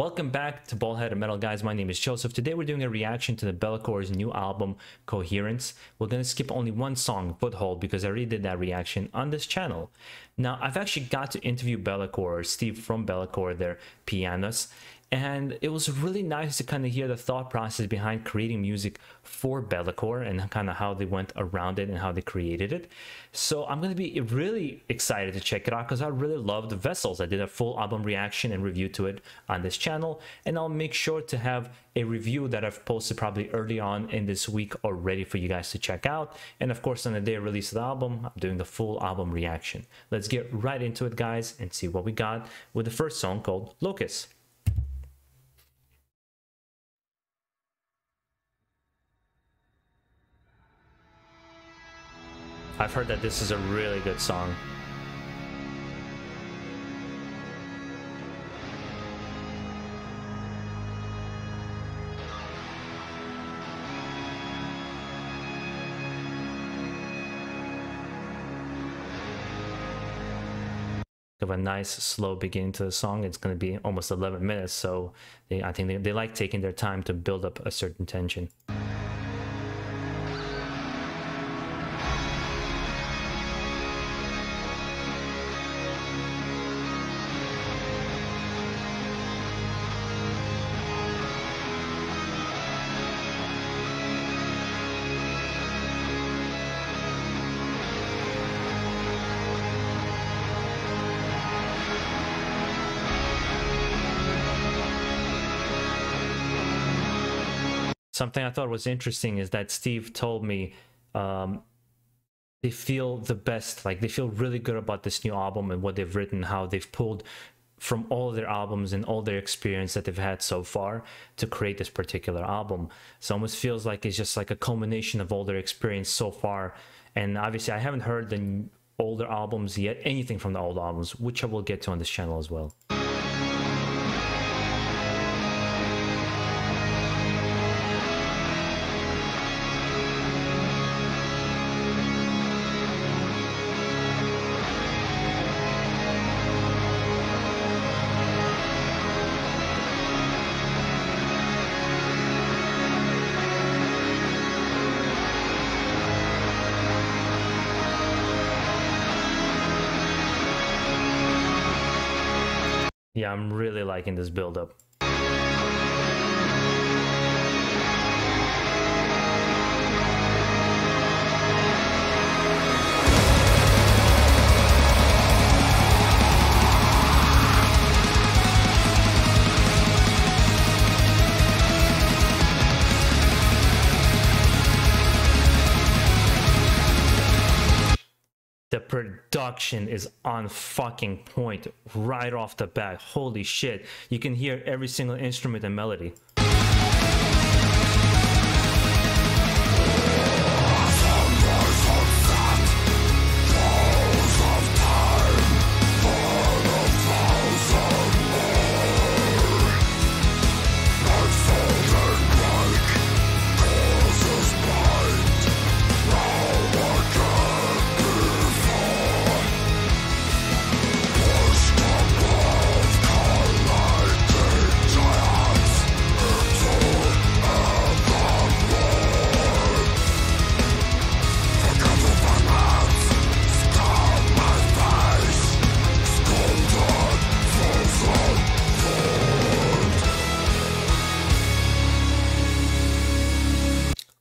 Welcome back to BaldHeaded Metal, guys. My name is Joseph. Today we're doing a reaction to the Be'lakor's new album, Coherence. We're going to skip only one song, Foothold, because I already did that reaction on this channel. Now, I've actually got to interview Be'lakor, Steve from Be'lakor, their pianist, and it was really nice to kind of hear the thought process behind creating music for Be'lakor and kind of how they went around it and how they created it. So I'm going to be really excited to check it out because I really loved Vessels. I did a full album reaction and review to it on this channel, and I'll make sure to have a review that I've posted probably early on in this week already for you guys to check out. And of course, on the day of release of the album, I'm doing the full album reaction. Let's get right into it, guys, and see what we got with the first song called Locus. I've heard that this is a really good song. Of a nice slow beginning to the song. It's going to be almost 11 minutes, so I think they like taking their time to build up a certain tension. Something I thought was interesting is that Steve told me they feel the best, like they feel really good about this new album and what they've written, how they've pulled from all their albums and all their experience that they've had so far to create this particular album. So it almost feels like it's just like a culmination of all their experience so far. And obviously I haven't heard the older albums yet, anything from the old albums, which I will get to on this channel as well. Yeah, I'm really liking this build-up. The production is on fucking point right off the bat. Holy shit. You can hear every single instrument and melody.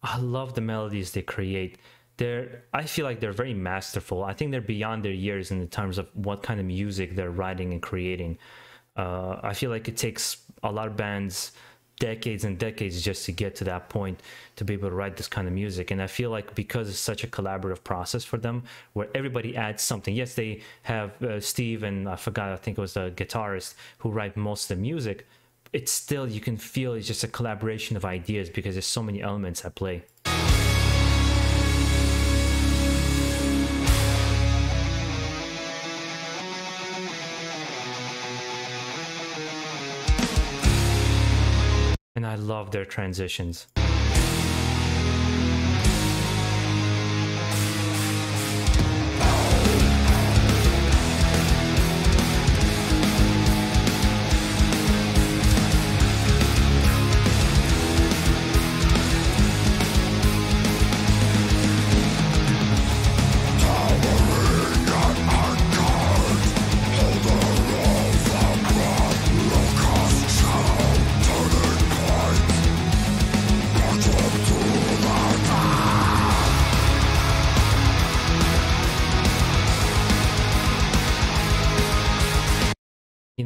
I love the melodies they create. I feel like they're very masterful. I think they're beyond their years in terms of what kind of music they're writing and creating. I feel like it takes a lot of bands decades and decades just to get to that point to be able to write this kind of music. And I feel like because it's such a collaborative process for them where everybody adds something. Yes, they have Steve and I think it was the guitarist who write most of the music. It's still, you can feel it's just a collaboration of ideas because there's so many elements at play. And I love their transitions.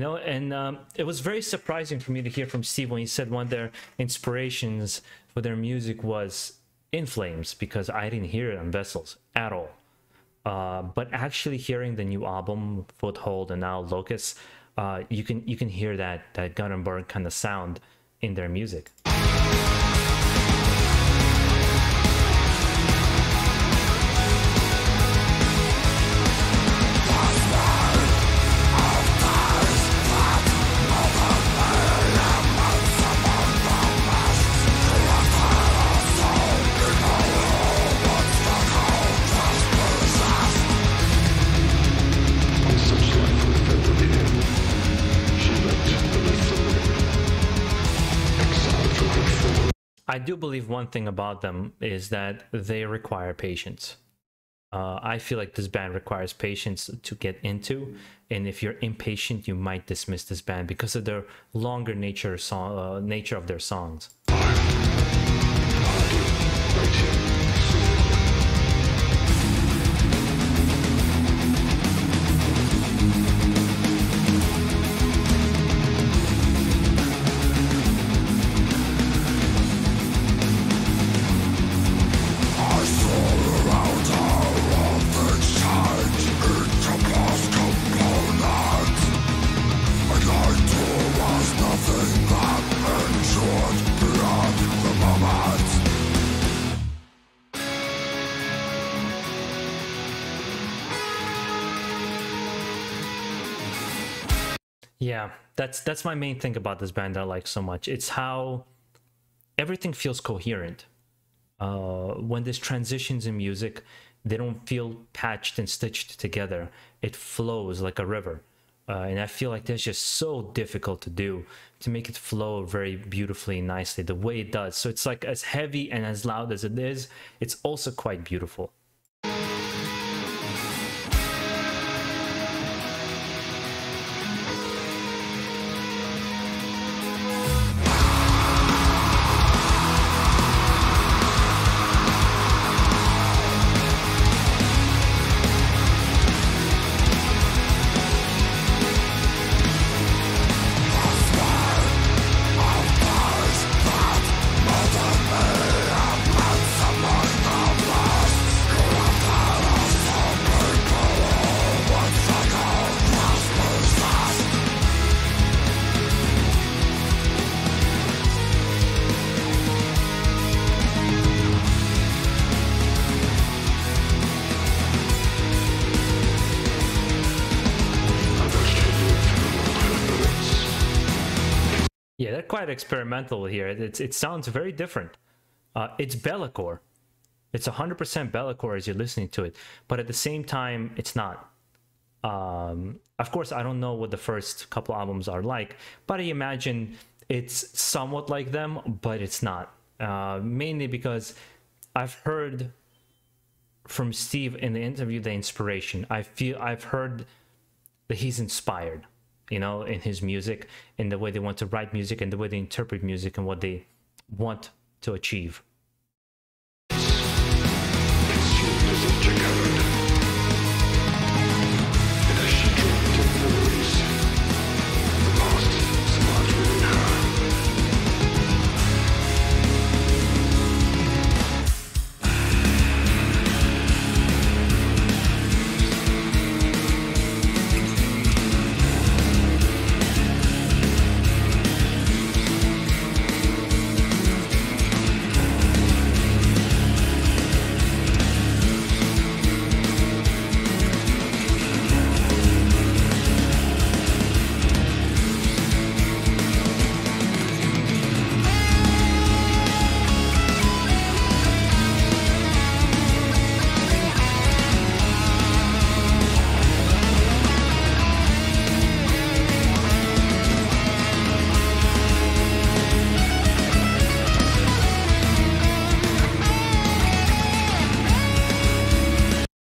know, and it was very surprising for me to hear from Steve when he said one of their inspirations for their music was In Flames, because I didn't hear it on Vessels at all. But actually hearing the new album, Foothold, and now Locus, you can hear that Gutenberg kind of sound in their music. I do believe one thing about them is that they require patience. I feel like this band requires patience to get into, and if you're impatient, you might dismiss this band because of the longer nature of their songs. Yeah, that's my main thing about this band that I like so much. It's how everything feels coherent. When there's transitions in music, they don't feel patched and stitched together. It flows like a river. And I feel like that's just so difficult to do, to make it flow very beautifully and nicely the way it does. So it's like as heavy and as loud as it is, it's also quite beautiful. Yeah, they're quite experimental here. It sounds very different. It's Be'lakor. It's 100% Be'lakor as you're listening to it, but at the same time, it's not. Of course, I don't know what the first couple albums are like, but I imagine it's somewhat like them, but it's not. Mainly because I've heard from Steve in the interview the inspiration. I've heard that he's inspired, you know, in his music, in the way they want to write music, and the way they interpret music, and what they want to achieve.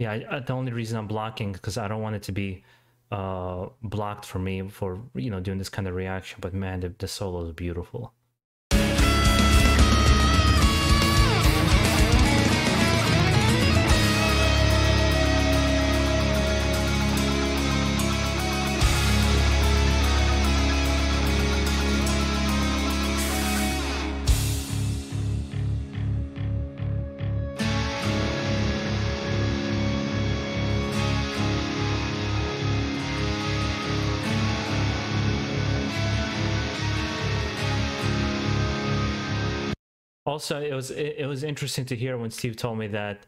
Yeah, the only reason I'm blocking because I don't want it to be blocked for me for, you know, doing this kind of reaction. But man, the solo is beautiful. Also, it was interesting to hear when Steve told me that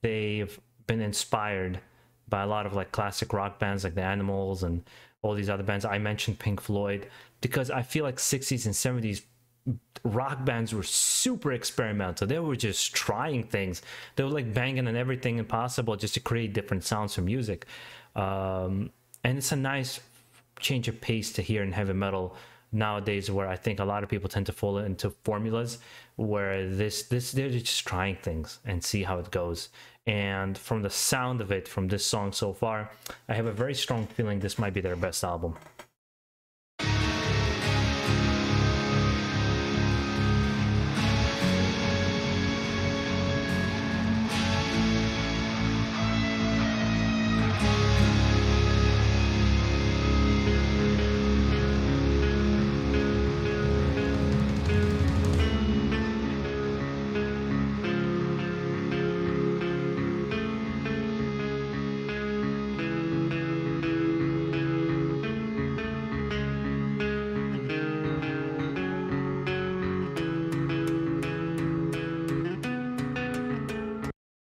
they've been inspired by a lot of like classic rock bands like the Animals and all these other bands. I mentioned Pink Floyd because I feel like 60s and 70s rock bands were super experimental. They were just trying things. They were like banging on everything impossible just to create different sounds for music. And it's a nice change of pace to hear in heavy metal nowadays, where I think a lot of people tend to fall into formulas, where this they're just trying things and see how it goes. And from the sound of it, from this song so far, I have a very strong feeling this might be their best album.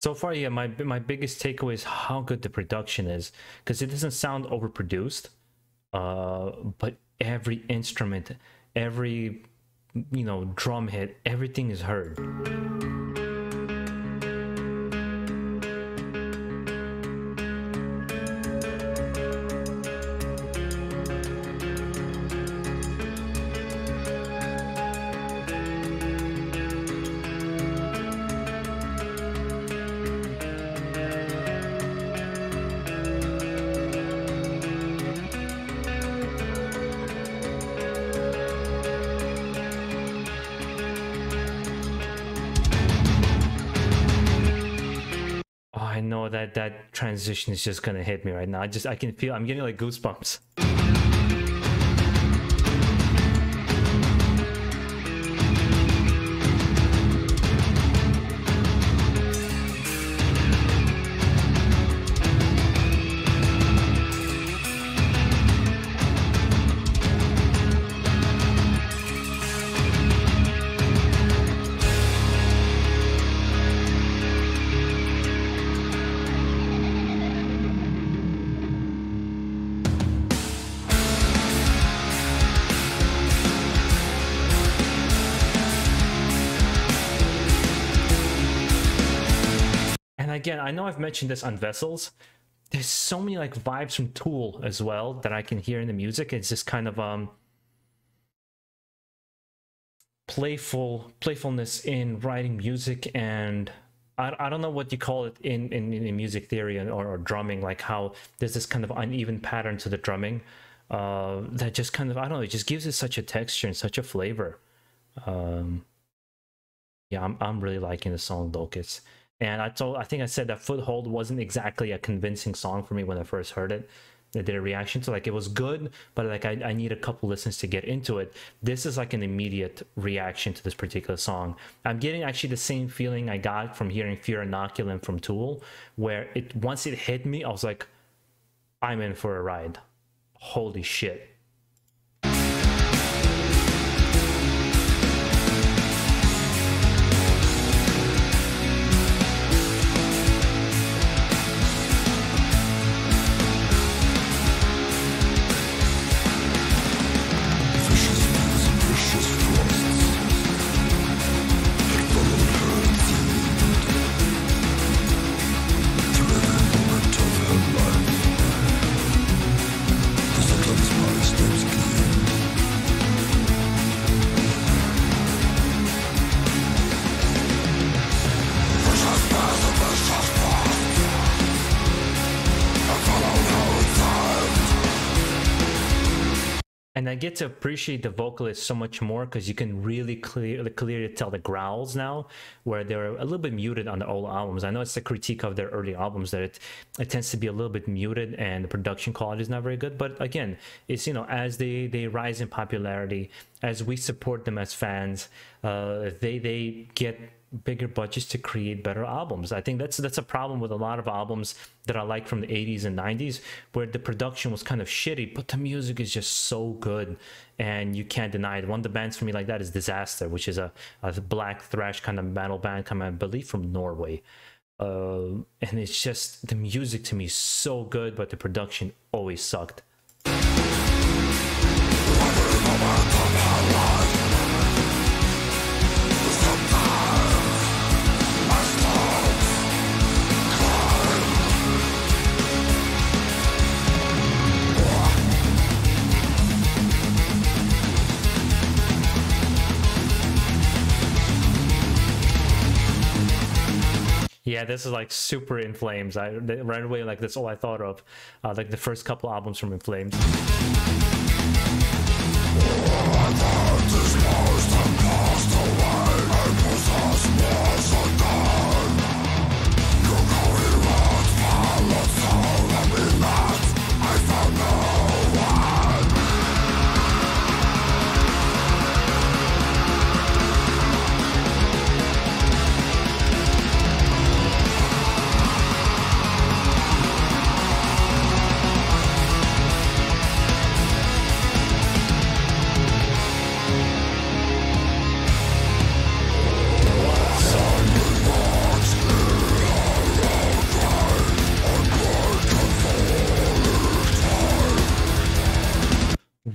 So far, yeah, my biggest takeaway is how good the production is, because it doesn't sound overproduced, but every instrument, every, you know, drum hit, everything is heard. I know that transition is just gonna hit me right now. I can feel, I'm getting like goosebumps. Again, I know I've mentioned this on Vessels. There's so many like vibes from Tool as well that I can hear in the music. It's just kind of playfulness in writing music, and I don't know what you call it in music theory or drumming, like how there's this kind of uneven pattern to the drumming that just kind of, I don't know, it just gives it such a texture and such a flavor. Yeah, I'm really liking the song Locus. And I think I said that Foothold wasn't exactly a convincing song for me when I first heard it. I did a reaction to, like, it was good, but like I need a couple listens to get into it. This is like an immediate reaction to this particular song. I'm getting actually the same feeling I got from hearing Fear Inoculum from Tool, where once it hit me, I was like, I'm in for a ride. Holy shit. And I get to appreciate the vocalist so much more because you can really clearly tell the growls now, where they're a little bit muted on the old albums. I know it's a critique of their early albums that it tends to be a little bit muted and the production quality is not very good. But again, it's, you know, as they rise in popularity, as we support them as fans, they get bigger budgets to create better albums. I think that's a problem with a lot of albums that I like from the 80s and 90s, where the production was kind of shitty, but the music is just so good, and you can't deny it. One of the bands for me like that is Disaster, which is a black thrash kind of metal band coming, I believe, from Norway. And it's just, the music to me is so good, but the production always sucked. Yeah, this is like super In Flames. Right away, like, that's all I thought of. Like the first couple albums from In Flames.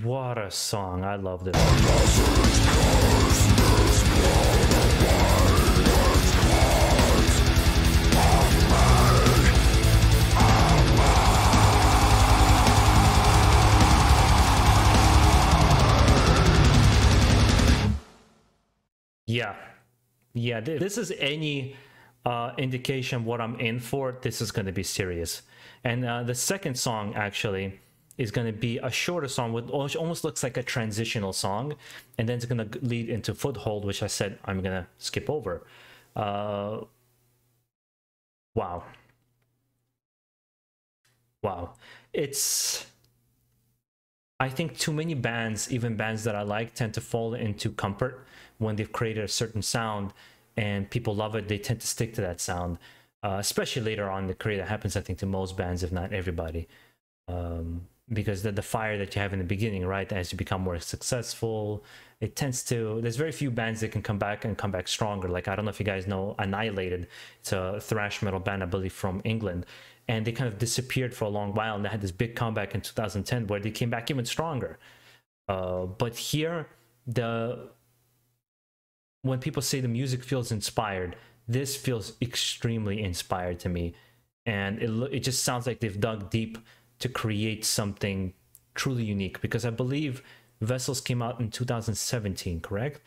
What a song. I love this. Yeah, this is any indication what I'm in for. This is going to be serious. And the second song actually is going to be a shorter song with almost looks like a transitional song, and then it's going to lead into Foothold, which I said I'm going to skip over. Wow. It's, I think too many bands, even bands that I like, tend to fall into comfort when they've created a certain sound and people love it. They tend to stick to that sound, especially later on in the career. That happens, I think, to most bands, if not everybody. Because the fire that you have in the beginning, right, as you become more successful, it tends to, there's very few bands that can come back and come back stronger. Like, I don't know if you guys know Annihilated. It's a thrash metal band, I believe, from England, and they kind of disappeared for a long while, and they had this big comeback in 2010 where they came back even stronger. But here, when people say the music feels inspired, this feels extremely inspired to me, and it just sounds like they've dug deep to create something truly unique, because I believe Vessels came out in 2017, correct?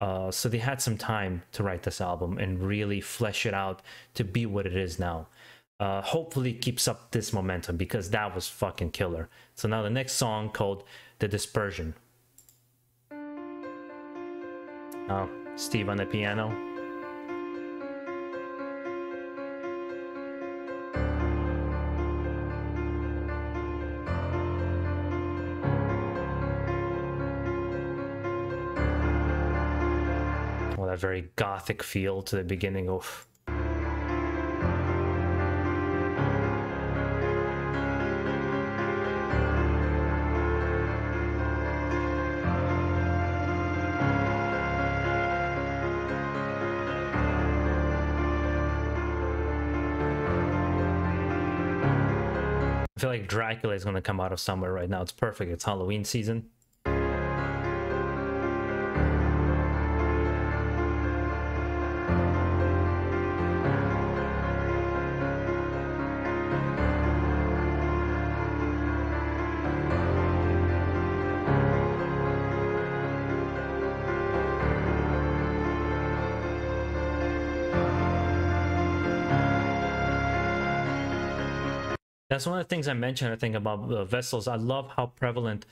So they had some time to write this album and really flesh it out to be what it is now. Hopefully it keeps up this momentum, because that was fucking killer. So now the next song, called The Dispersion. Oh, Steve on the piano. A very gothic feel to the beginning of. I feel like Dracula is going to come out of somewhere right now. It's perfect. It's Halloween season. That's one of the things I mentioned, I think, about Vessels. I love how prevalent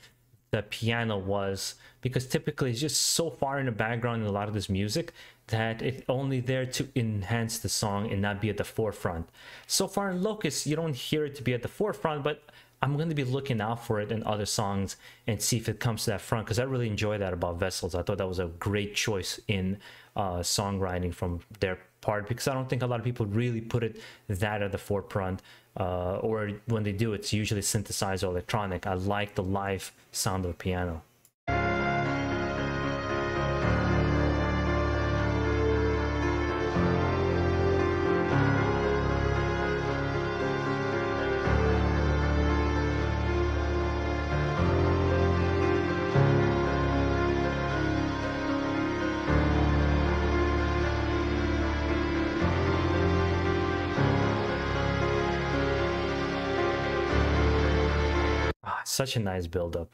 the piano was, because typically it's just so far in the background in a lot of this music that it's only there to enhance the song and not be at the forefront. So far in Locus, you don't hear it to be at the forefront, but I'm going to be looking out for it in other songs and see if it comes to that front, because I really enjoy that about Vessels. I thought that was a great choice in songwriting from their part, because I don't think a lot of people really put it that at the forefront, or when they do, it's usually synthesized or electronic. I like the live sound of the piano. Such a nice build-up.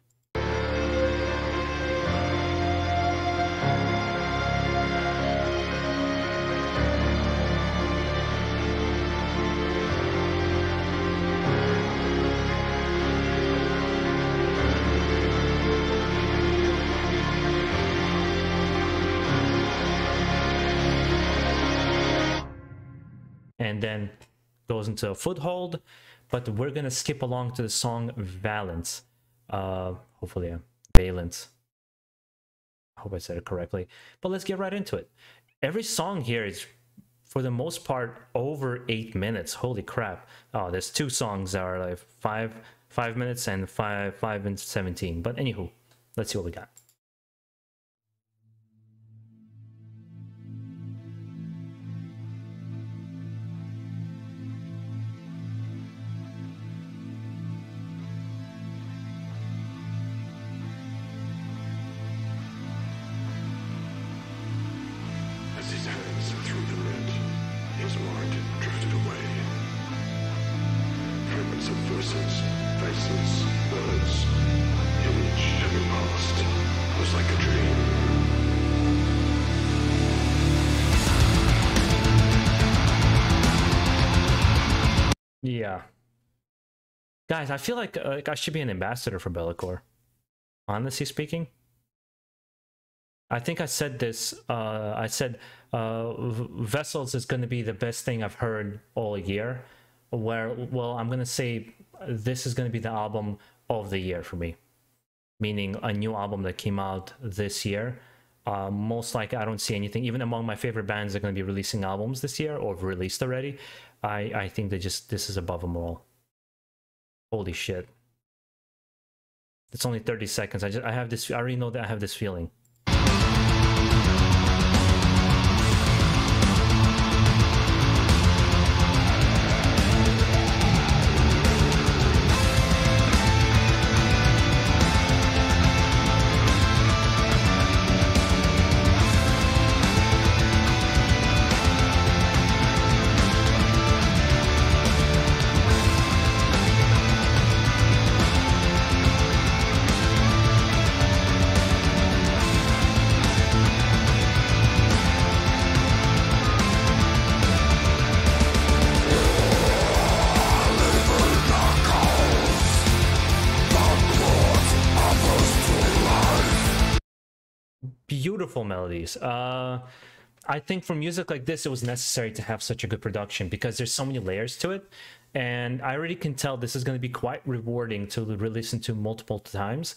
And then goes into a foothold, but we're gonna skip along to the song Valence. Hopefully, Valence. I hope I said it correctly. But let's get right into it. Every song here is, for the most part, over 8 minutes. Holy crap! Oh, there's 2 songs that are like 5 minutes and 5 and 17. But anywho, let's see what we got. Yeah, guys, I feel like I should be an ambassador for Be'lakor. Honestly speaking, I think I said this. I said Vessels is going to be the best thing I've heard all year. Well, I'm going to say this is going to be the album of the year for me, meaning a new album that came out this year. Most likely, I don't see anything, even among my favorite bands that are going to be releasing albums this year or released already. I think that this is above them all. Holy shit. It's only 30 seconds. I already know that I have this feeling. Beautiful melodies. I think for music like this, it was necessary to have such a good production because there's so many layers to it, and I already can tell this is going to be quite rewarding to listen to multiple times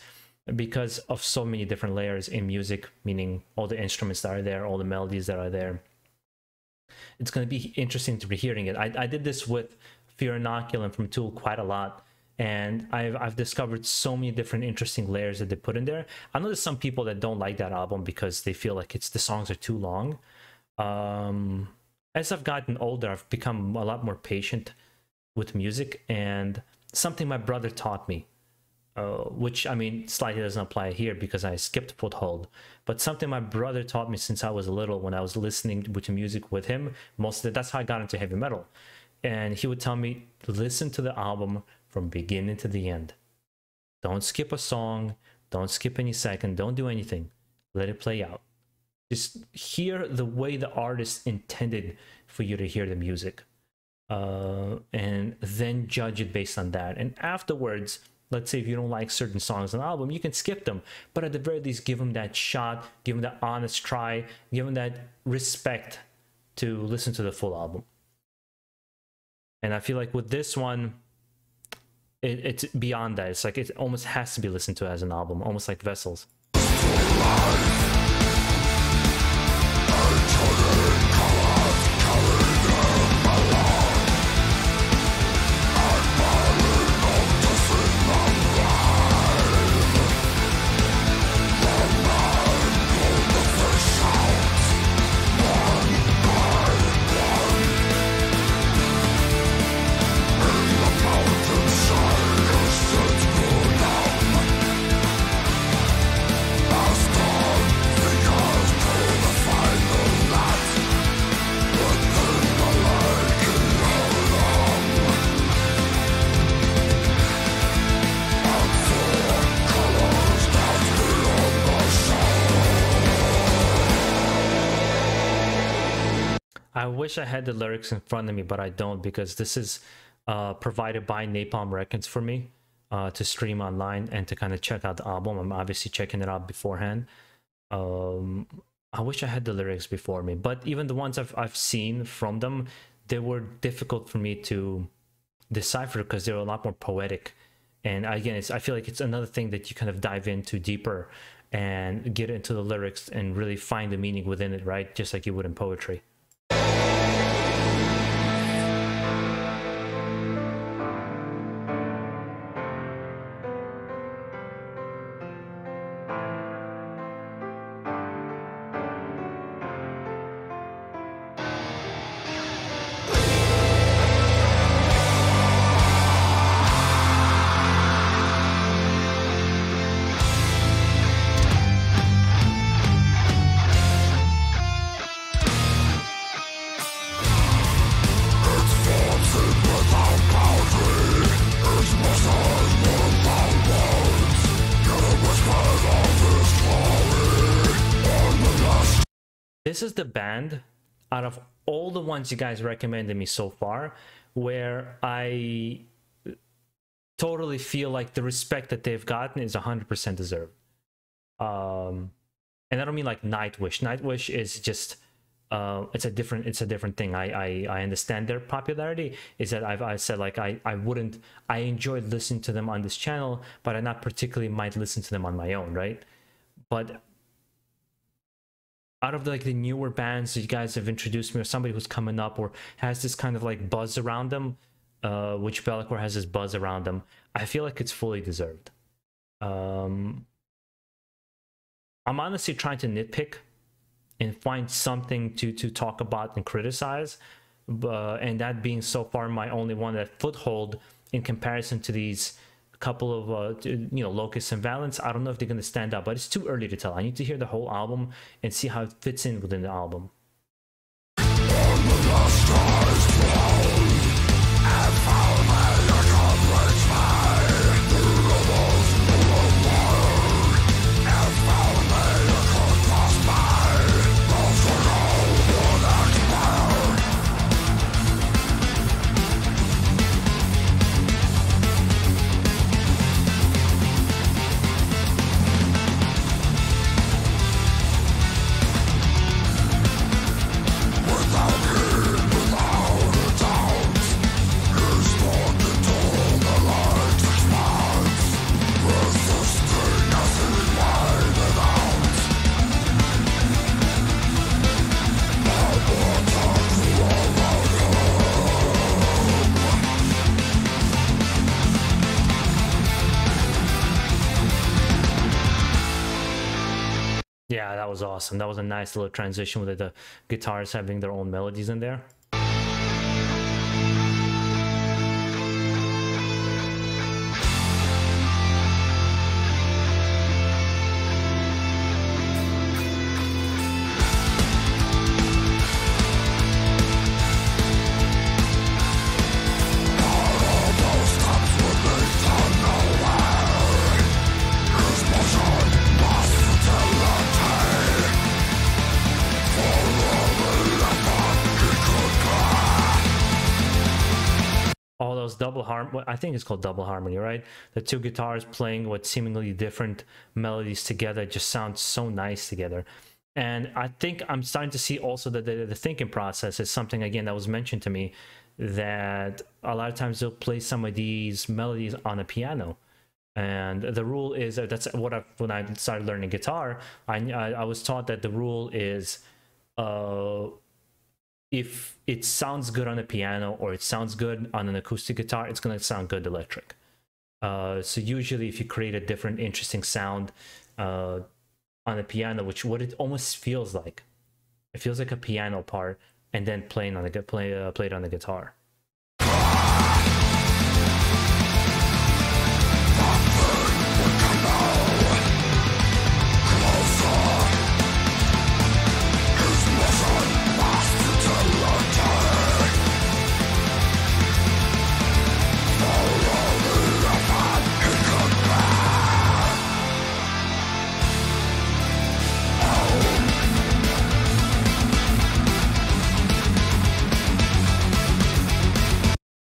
because of so many different layers in music, meaning all the instruments that are there, all the melodies that are there. It's going to be interesting to be hearing it. I did this with Fear Inoculum from Tool quite a lot, and I've discovered so many different interesting layers that they put in there. I know there's some people that don't like that album because they feel like the songs are too long. As I've gotten older, I've become a lot more patient with music, and something my brother taught me, which I mean slightly doesn't apply here because I skipped Foothold, but something my brother taught me since I was little when I was listening to music with him. That's how I got into heavy metal, and he would tell me, listen to the album from beginning to the end. Don't skip a song, don't skip any second, don't do anything. Let it play out. Just hear the way the artist intended for you to hear the music. And then judge it based on that. And afterwards, let's say if you don't like certain songs on the album, you can skip them. But at the very least, give them that shot, give them that honest try, give them that respect to listen to the full album. And I feel like with this one, it's beyond that. It's like it almost has to be listened to as an album, almost like Vessels. I wish I had the lyrics in front of me, but I don't, because this is provided by Napalm Records for me to stream online and to kind of check out the album. I'm obviously checking it out beforehand. I wish I had the lyrics before me, but even the ones I've seen from them, they were difficult for me to decipher because they were a lot more poetic. And again, I feel like it's another thing that you kind of dive into deeper and get into the lyrics and really find the meaning within it, right? Just like you would in poetry. This is the band out of all the ones you guys recommended me so far where I totally feel like the respect that they've gotten is 100% deserved. And I don't mean like Nightwish. Nightwish is just it's a different thing. I understand their popularity. Is that I said like I enjoyed listening to them on this channel, but I not particularly might listen to them on my own, right? But out of the newer bands that you guys have introduced me, or somebody who's coming up or has this kind of like buzz around them, which Be'lakor has this buzz around them, I feel like it's fully deserved. I'm honestly trying to nitpick and find something to talk about and criticize, and that being so far my only one, that Foothold, in comparison to these couple of Locus and Valence. I don't know if they're going to stand up, but it's too early to tell. I need to hear the whole album and see how it fits in within the album. Yeah, that was awesome. That was a nice little transition with the guitars having their own melodies in there. All those I think it's called double harmony, right? The two guitars playing what seemingly different melodies together just sounds so nice together. And I think I'm starting to see also that the thinking process is something, again, that was mentioned to me, that a lot of times they'll play some of these melodies on a piano. And the rule is that's what when I started learning guitar, I was taught that the rule is if it sounds good on a piano or it sounds good on an acoustic guitar, it's going to sound good electric. So usually if you create a different interesting sound on a piano, which what it almost feels like, it feels like a piano part, and then played on the guitar.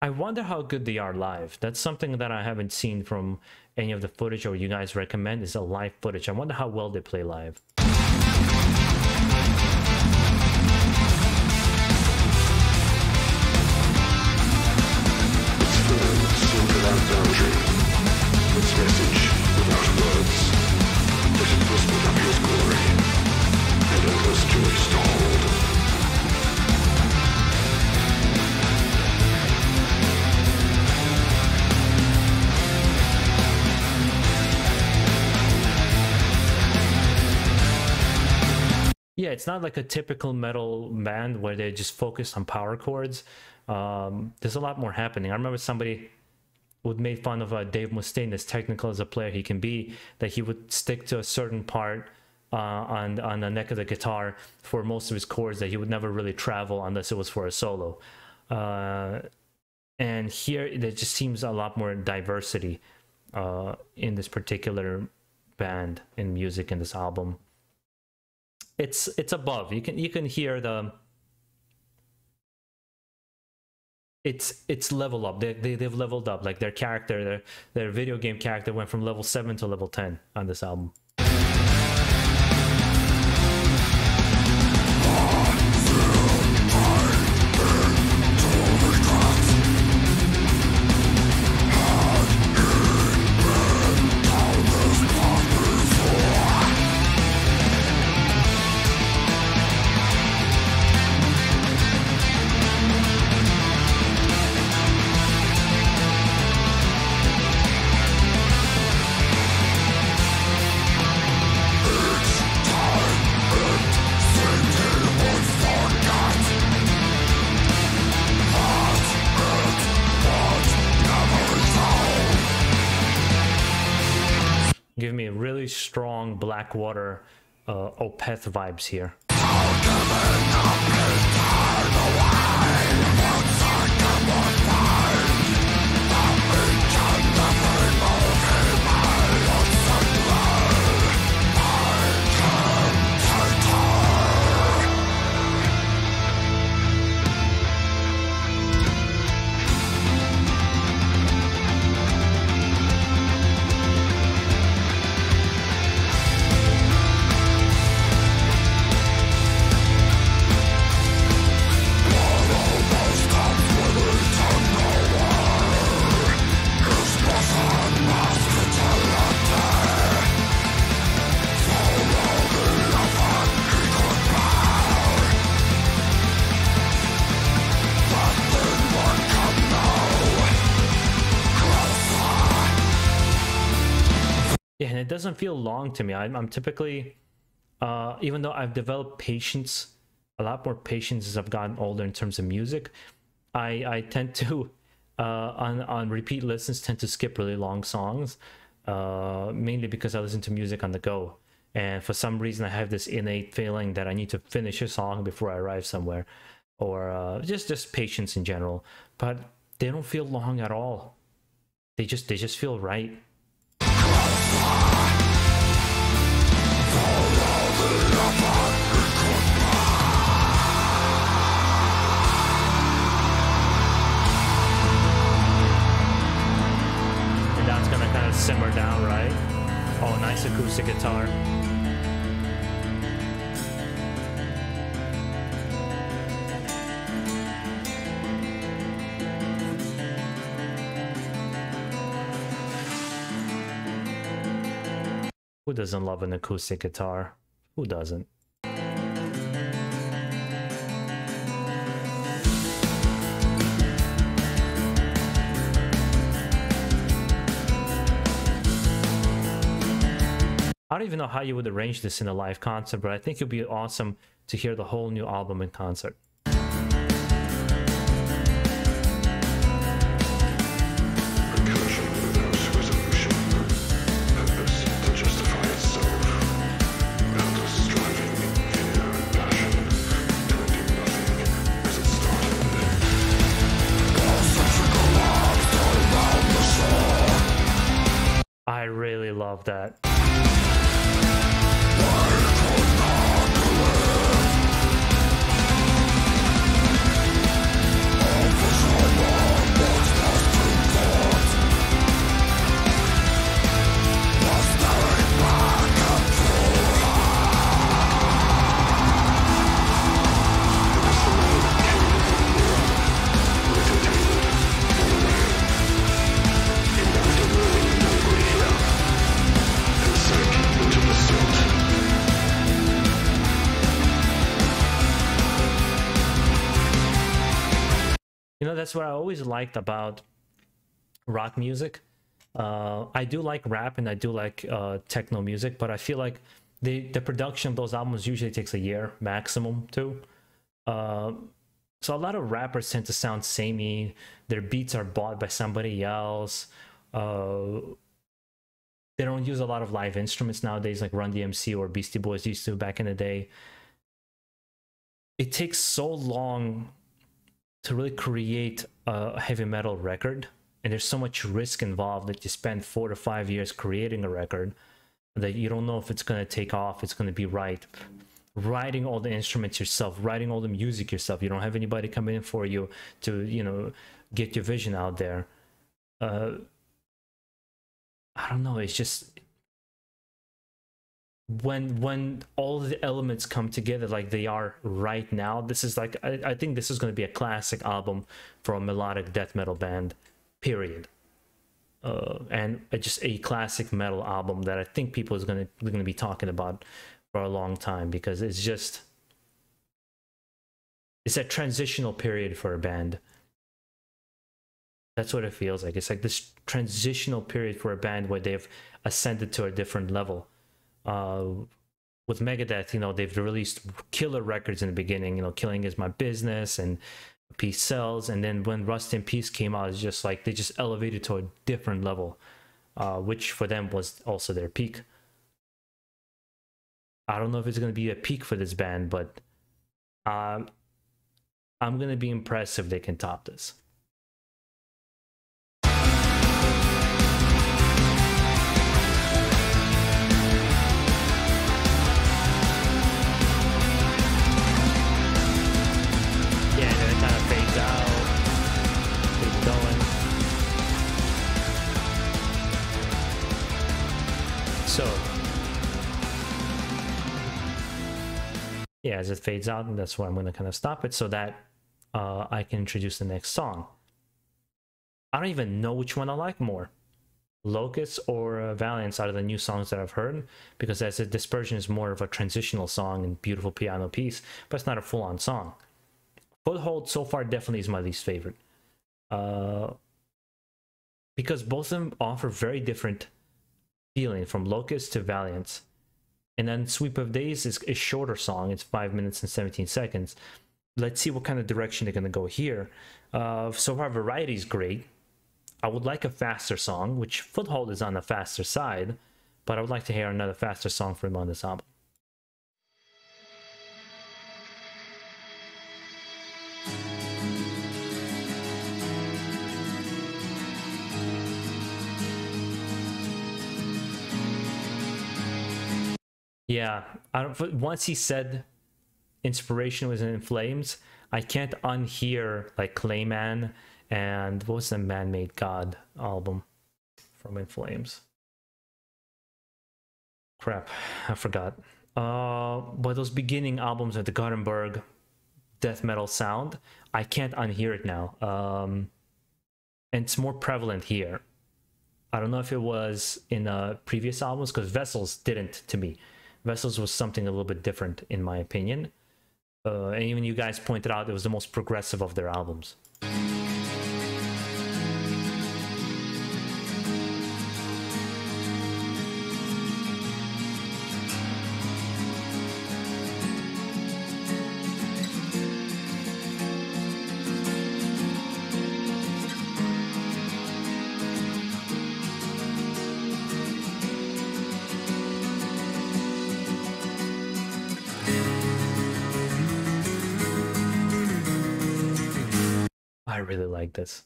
I wonder how good they are live. That's something that I haven't seen from any of the footage or you guys recommend is a live footage. I wonder how well they play live. Its message without words, that it was without his glory, and endless joy stalled. Yeah, it's not like a typical metal band where they just focus on power chords. There's a lot more happening. I remember somebody would make fun of Dave Mustaine, as technical as a player he can be, that he would stick to a certain part on the neck of the guitar for most of his chords, that he would never really travel unless it was for a solo. And here there just seems a lot more diversity in this particular band in music in this album. It's above. You can hear the it's level up. They've leveled up. Like their character, their video game character went from level 7 to level 10 on this album. Give me really strong Blackwater Opeth vibes here. Yeah, and it doesn't feel long to me. I'm typically, even though I've developed patience, a lot more patience as I've gotten older in terms of music, I tend to, on repeat listens, tend to skip really long songs, mainly because I listen to music on the go. And for some reason, I have this innate feeling that I need to finish a song before I arrive somewhere, or just patience in general. But they don't feel long at all. They just feel right. And now it's gonna kind of simmer down, right? Oh, nice acoustic guitar. Who doesn't love an acoustic guitar? Who doesn't? I don't even know how you would arrange this in a live concert, but I think it'd be awesome to hear the whole new album in concert. I really love that. You know, that's what I always liked about rock music. I do like rap and I do like techno music, but I feel like the production of those albums usually takes a year maximum too. So a lot of rappers tend to sound samey. Their beats are bought by somebody else. They don't use a lot of live instruments nowadays like Run DMC or Beastie Boys used to back in the day. It takes so long to really create a heavy metal record, and there's so much risk involved that you spend 4 to 5 years creating a record that you don't know if it's going to take off, it's going to be right. Writing all the instruments yourself, writing all the music yourself, you don't have anybody coming in for you to, you know, get your vision out there. I don't know, it's just when all the elements come together like they are right now, this is like I think this is going to be a classic album for a melodic death metal band, period. And just a classic metal album that I think people is going to be talking about for a long time, because it's a transitional period for a band. That's what it feels like. It's like this transitional period for a band where they've ascended to a different level. With Megadeth, you know, they've released killer records in the beginning, you know, Killing Is My Business and Peace Sells, and then when Rust in Peace came out, it's just like they just elevated to a different level, which for them was also their peak. I don't know if it's going to be a peak for this band, but I'm going to be impressed if they can top this. So, yeah, as it fades out, and that's where I'm going to kind of stop it so that I can introduce the next song. I don't even know which one I like more, Locus or Valence, out of the new songs that I've heard, because as a Dispersion is more of a transitional song and beautiful piano piece, but it's not a full-on song. Foothold so far definitely is my least favorite, because both of them offer very different feeling, from Locus to Valence. And then Sweep of Days is a shorter song, it's 5 minutes and 17 seconds. Let's see what kind of direction they're going to go here. So far, variety is great. I would like a faster song, which Foothold is on the faster side, but I would like to hear another faster song from him on this album. Yeah, once he said inspiration was in Flames, I can't unhear like Clayman and what was the Man-Made God album from In Flames? Crap, I forgot. But those beginning albums of the Gothenburg death metal sound, I can't unhear it now. And it's more prevalent here. I don't know if it was in previous albums, because Vessels didn't to me. Vessels was something a little bit different in my opinion. And even you guys pointed out it was the most progressive of their albums. I really like this.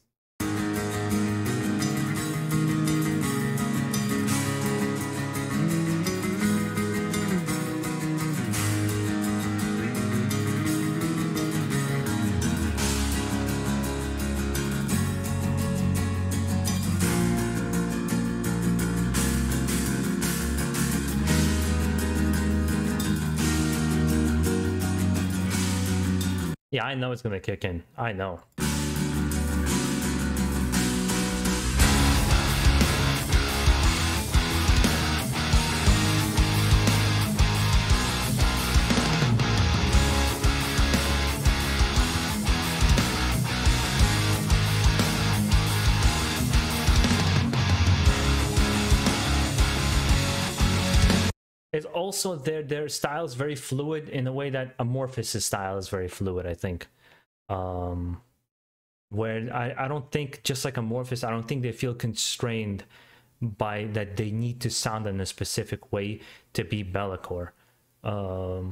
Yeah, I know it's gonna kick in. I know. It's also their style is very fluid in a way that Amorphous' style is very fluid, I think. Where I don't think, just like Amorphous, I don't think they feel constrained by that they need to sound in a specific way to be Be'lakor. That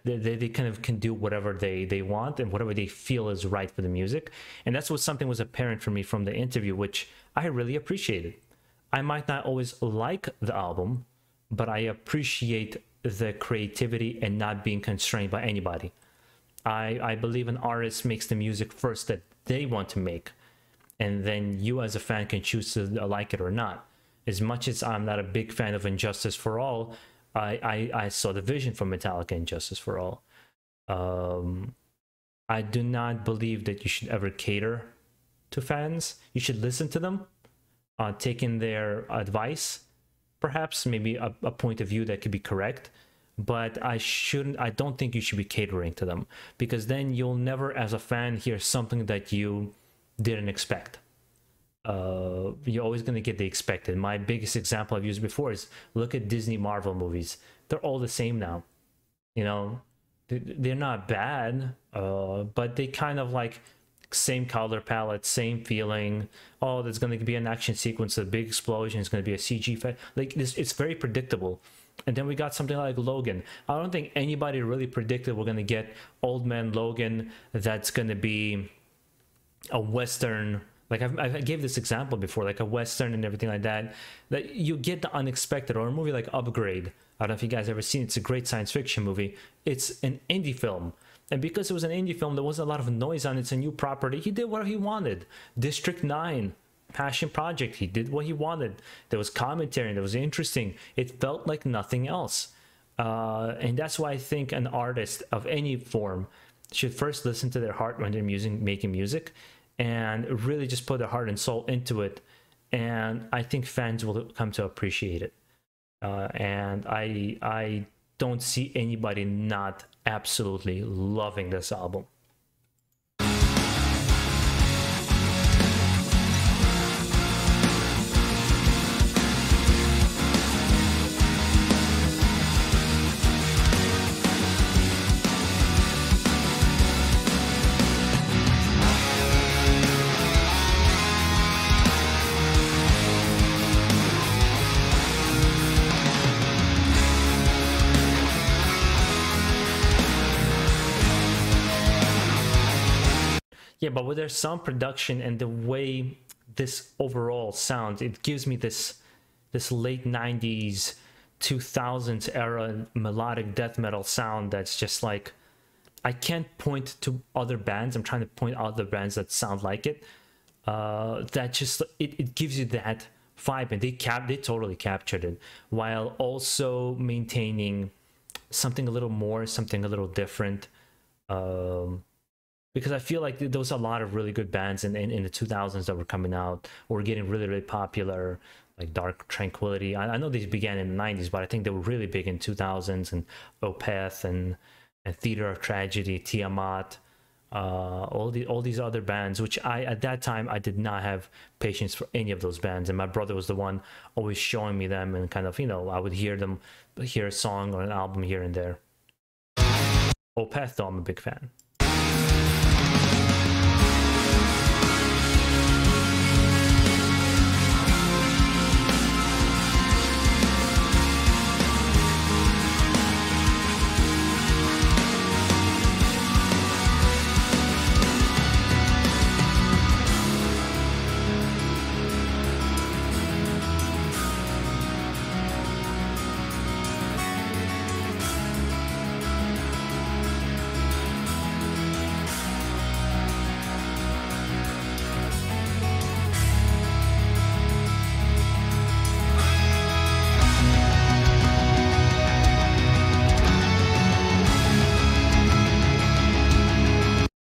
they kind of can do whatever they want and whatever they feel is right for the music. And that's what something was apparent for me from the interview, which I really appreciated. I might not always like the album, but I appreciate the creativity and not being constrained by anybody. I believe an artist makes the music first that they want to make, and then you as a fan can choose to like it or not. As much as I'm not a big fan of Injustice for All, I saw the vision for Metallica and Justice for All. I do not believe that you should ever cater to fans. You should listen to them, take in their advice, perhaps maybe a point of view that could be correct, but I don't think you should be catering to them, because then you'll never as a fan hear something that you didn't expect. You're always going to get the expected. My biggest example I've used before is look at Disney Marvel movies. They're all the same now. You know, they're not bad, but they kind of like same color palette, same feeling. Oh, there's going to be an action sequence, a big explosion, it's going to be a CG effect. Like this, it's very predictable. And then we got something like Logan. I don't think anybody really predicted we're going to get Old Man Logan that's going to be a Western. Like I gave this example before, like a Western and everything like that. That you get the unexpected, or a movie like Upgrade. I don't know if you guys ever seen it. It's a great science fiction movie. It's an indie film. And because it was an indie film, there wasn't a lot of noise on it. It's a new property. He did what he wanted. District 9, Passion Project, he did what he wanted. There was commentary, and it was interesting. It felt like nothing else. And that's why I think an artist of any form should first listen to their heart when they're making music, and really just put their heart and soul into it. And I think fans will come to appreciate it. And I don't see anybody not absolutely loving this album. Yeah, but with their sound production and the way this overall sounds, it gives me this late 90s, 2000s era melodic death metal sound that's just like, I can't point to other bands. I'm trying to point out the bands that sound like it. That just, it gives you that vibe, and they totally captured it, while also maintaining something a little more, something a little different. because I feel like there was a lot of really good bands in the 2000s that were coming out or getting really, really popular, like Dark Tranquillity. I know these began in the 90s, but I think they were really big in 2000s, and Opeth and Theater of Tragedy, Tiamat, all these other bands, which at that time I did not have patience for any of those bands, and my brother was the one always showing me them, and kind of, you know, I would hear a song or an album here and there. Opeth, though, I'm a big fan.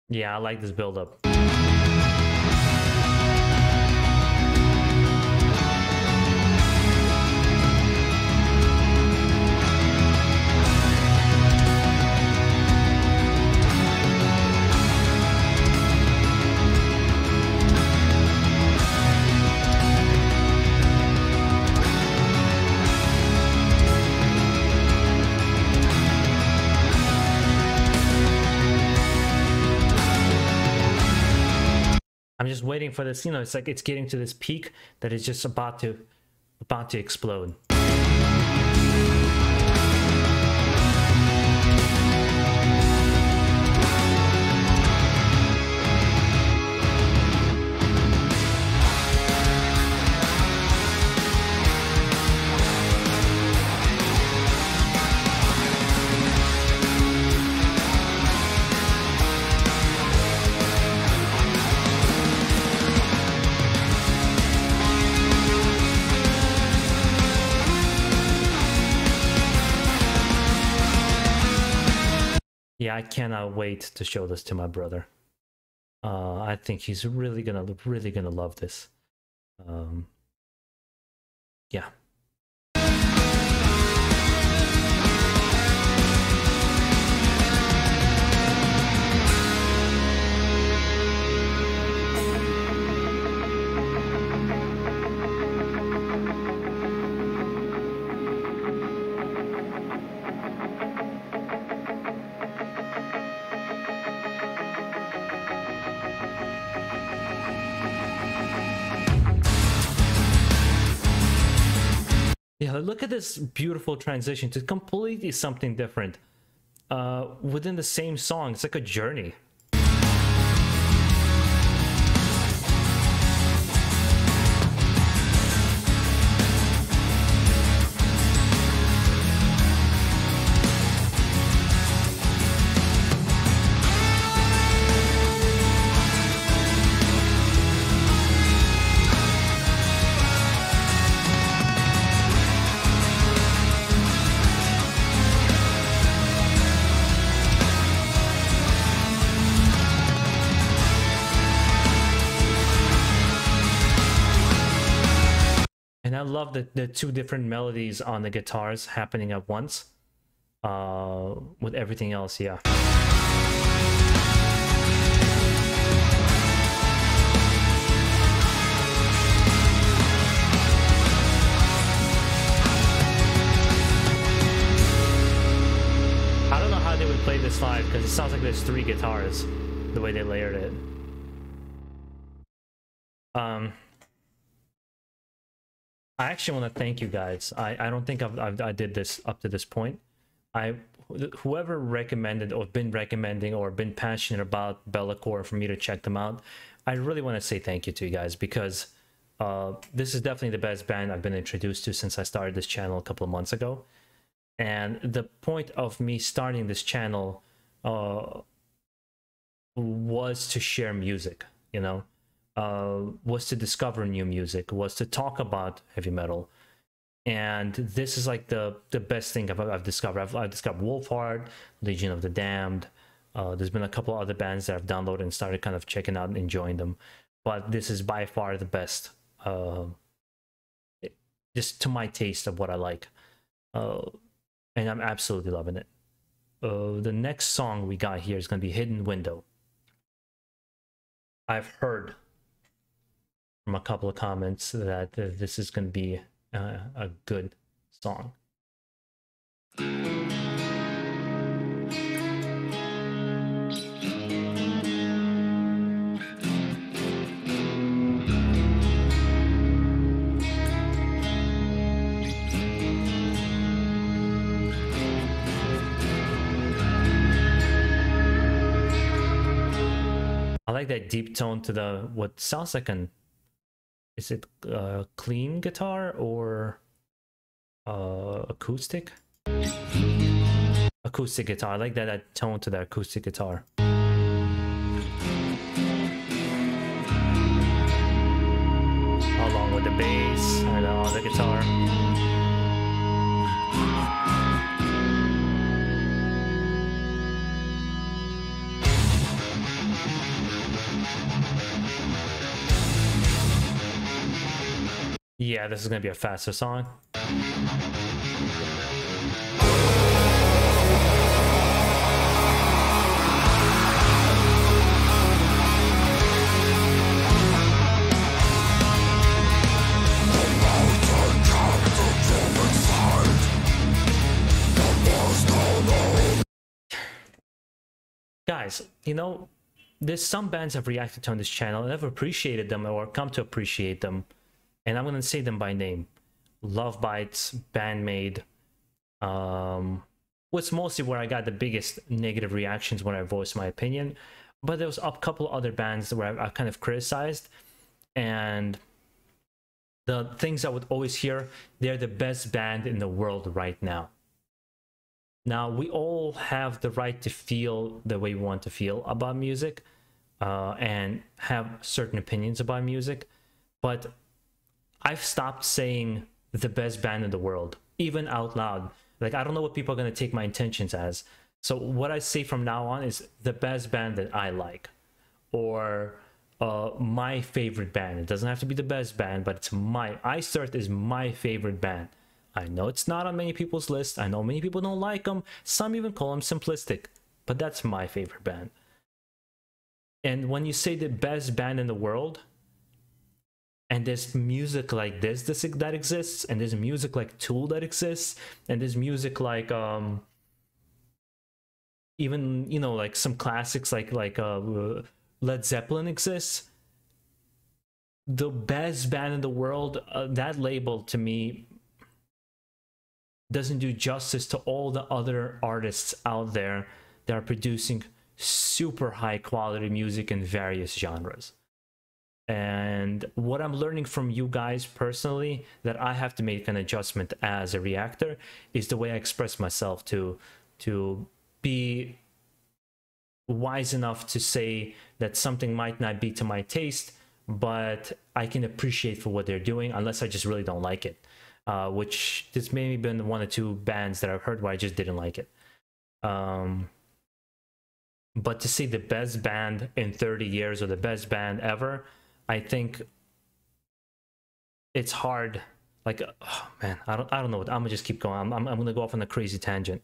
Yeah, I like this build-up. I'm just waiting for this, you know, it's like it's getting to this peak that is just about to explode. Yeah, I cannot wait to show this to my brother. I think he's really gonna love this. Yeah. Yeah, look at this beautiful transition to completely something different within the same song. It's like a journey. I love the two different melodies on the guitars happening at once with everything else. Yeah. I don't know how they would play this live because it sounds like there's 3 guitars the way they layered it. I actually want to thank you guys. I don't think I did this up to this point. Whoever recommended or been recommending or been passionate about Be'lakor for me to check them out, I really want to say thank you to you guys, because this is definitely the best band I've been introduced to since I started this channel a couple of months ago. And the point of me starting this channel was to share music, you know. Was to discover new music, was to talk about heavy metal, and this is like the best thing I've discovered. I've discovered Wolfheart, Legion of the Damned, There's been a couple other bands that I've downloaded and started kind of checking out and enjoying them, but this is by far the best, just to my taste of what I like, and I'm absolutely loving it. The next song we got here is going to be Hidden Window. I've heard from a couple of comments that this is going to be a good song. I like that deep tone to the what sounds like an, is it clean guitar or acoustic? Acoustic guitar. I like that tone to the acoustic guitar. Along with the bass and the guitar. Yeah, this is gonna be a faster song. Guys, you know, there's some bands I've reacted to on this channel and I've appreciated them or come to appreciate them. And I'm going to say them by name. Love Bites, Bandmade, was mostly where I got the biggest negative reactions when I voiced my opinion. But there was a couple other bands where I kind of criticized. And the things I would always hear, they're the best band in the world right now. Now, we all have the right to feel the way we want to feel about music and have certain opinions about music. But I've stopped saying the best band in the world, even out loud. Like, I don't know what people are going to take my intentions as. So what I say from now on is the best band that I like, or my favorite band. It doesn't have to be the best band, but it's Iced is my favorite band. I know it's not on many people's list. I know many people don't like them. Some even call them simplistic, but that's my favorite band. And when you say the best band in the world, and there's music like this that exists, and there's music like Tool that exists, and there's music like even, you know, like some classics like Led Zeppelin exists. The best band in the world, that label to me doesn't do justice to all the other artists out there that are producing super high quality music in various genres. And what I'm learning from you guys personally, that I have to make an adjustment as a reactor, is the way I express myself, to be wise enough to say that something might not be to my taste, but I can appreciate for what they're doing, unless I just really don't like it. Which there's maybe been one or two bands that I've heard where I just didn't like it. But to say the best band in 30 years or the best band ever, I think it's hard. Like, oh man, I don't know. I'm gonna just keep going. I'm gonna go off on a crazy tangent.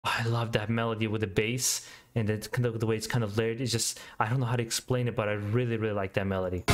I love that melody with the bass and the way it's kind of layered. It's just, I don't know how to explain it, but I really, really like that melody.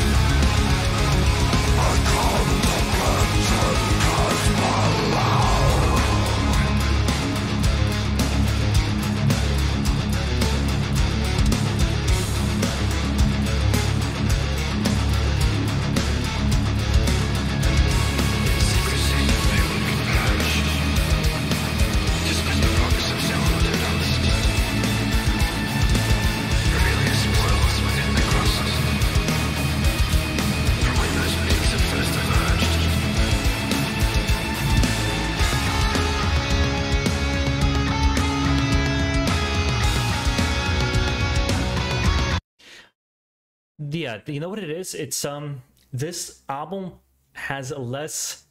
From Yeah, you know what it is? It's this album has less,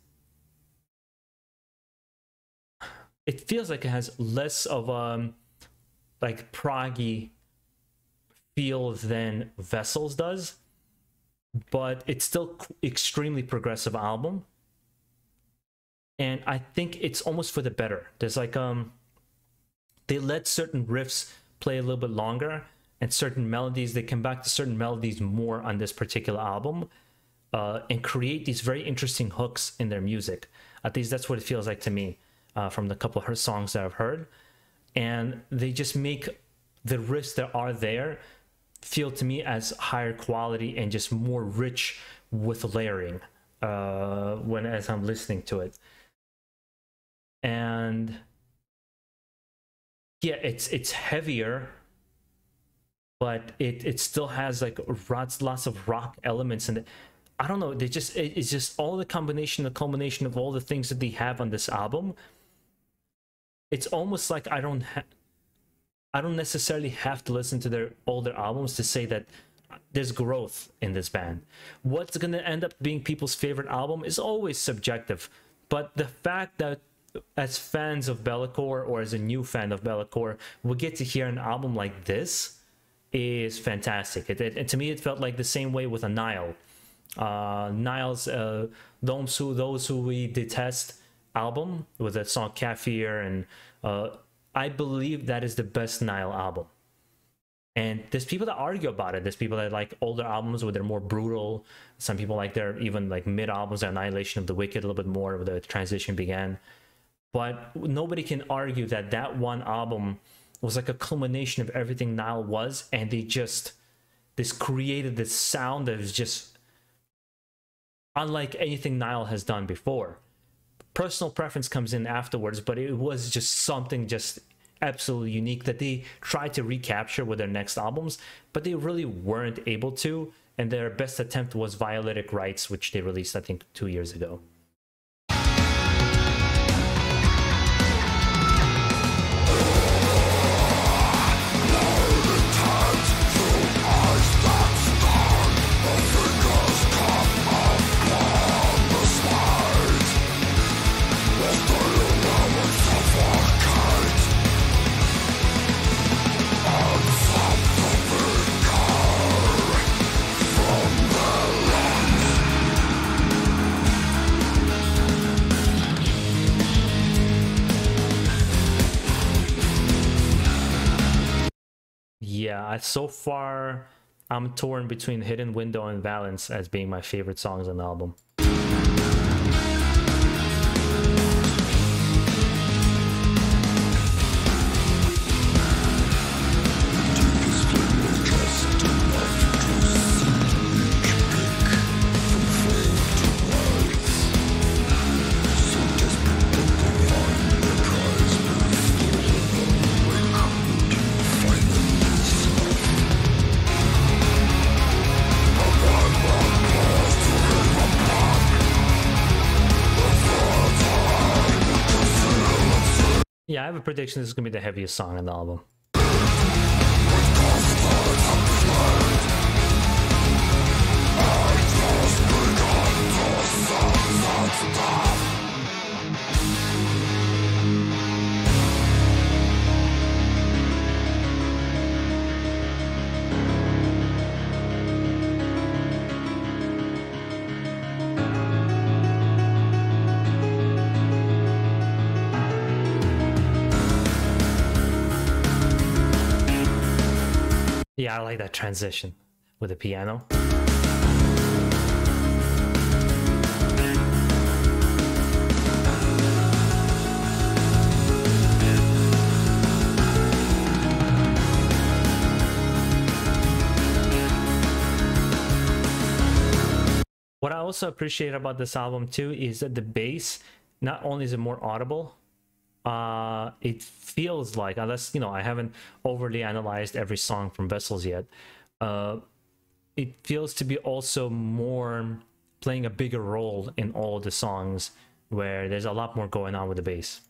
it feels like it has less of like proggy feel than Vessels does, but it's still extremely progressive album. And I think it's almost for the better. There's like they let certain riffs play a little bit longer, and certain melodies, they come back to certain melodies more on this particular album, and create these very interesting hooks in their music. At least that's what it feels like to me from the couple of her songs that I've heard. And they just make the riffs that are there feel to me as higher quality and just more rich with layering as I'm listening to it. And yeah, it's heavier, but it still has like lots of rock elements in it. I don't know, it's just all the culmination of all the things that they have on this album. It's almost like I don't necessarily have to listen to their older albums to say that there's growth in this band. What's gonna end up being people's favorite album is always subjective, but the fact that as fans of Be'lakor, or as a new fan of Be'lakor, we get to hear an album like this is fantastic. And to me, it felt like the same way with a Nile. Nile's Those Who We Detest album with that song Kafir, and I believe that is the best Nile album. And there's people that argue about it. There's people that like older albums where they're more brutal. Some people like their even like mid albums, Annihilation of the Wicked, a little bit more where the transition began. But nobody can argue that that one album was like a culmination of everything Nile was, and they just created this sound that is just unlike anything Nile has done before. Personal preference comes in afterwards, but it was just something just absolutely unique that they tried to recapture with their next albums, but they really weren't able to. And their best attempt was Violatic Rights, which they released, I think, 2 years ago. Yeah, so far I'm torn between Hidden Window and Valence as being my favorite songs on the album. Yeah, I have a prediction this is going to be the heaviest song on the album. Yeah, I like that transition with the piano. What I also appreciate about this album too is that the bass, not only is it more audible, it feels like, unless I haven't overly analyzed every song from Vessels yet, it feels to be also more playing a bigger role in all the songs, where there's a lot more going on with the bass.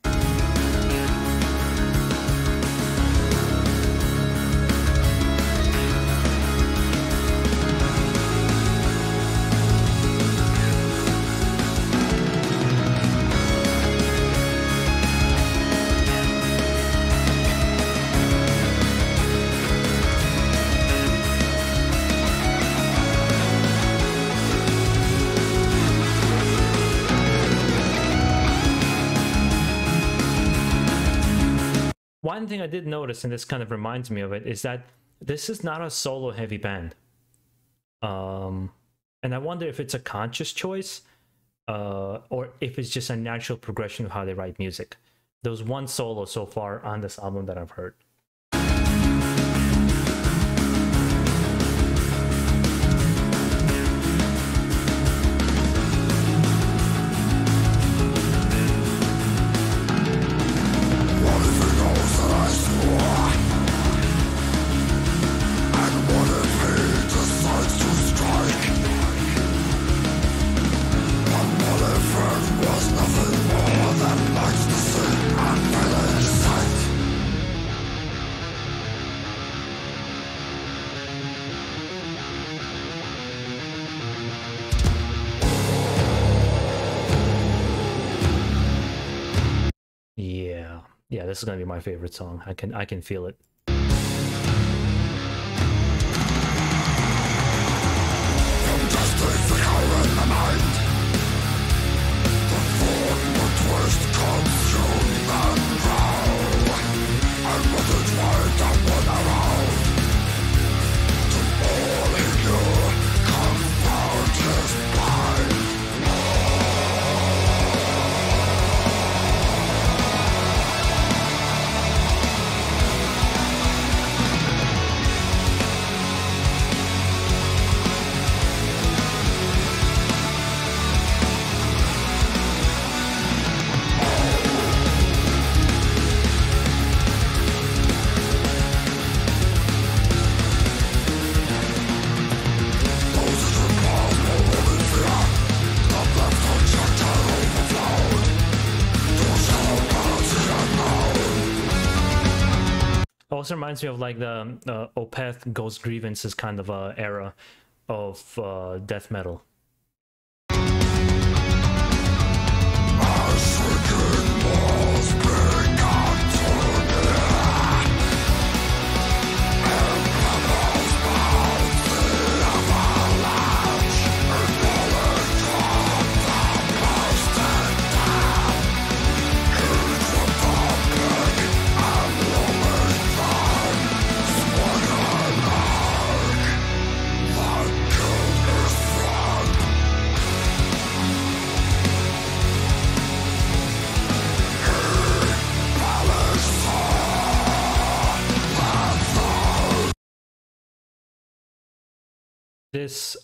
one thing I did notice, and this kind of reminds me of it, is that this is not a solo heavy band. And I wonder if it's a conscious choice, or if it's just a natural progression of how they write music. There's one solo so far on this album that I've heard. Yeah, this is gonna be my favorite song. I can feel it. Also reminds me of like the Opeth Ghost Grievances kind of era of death metal. This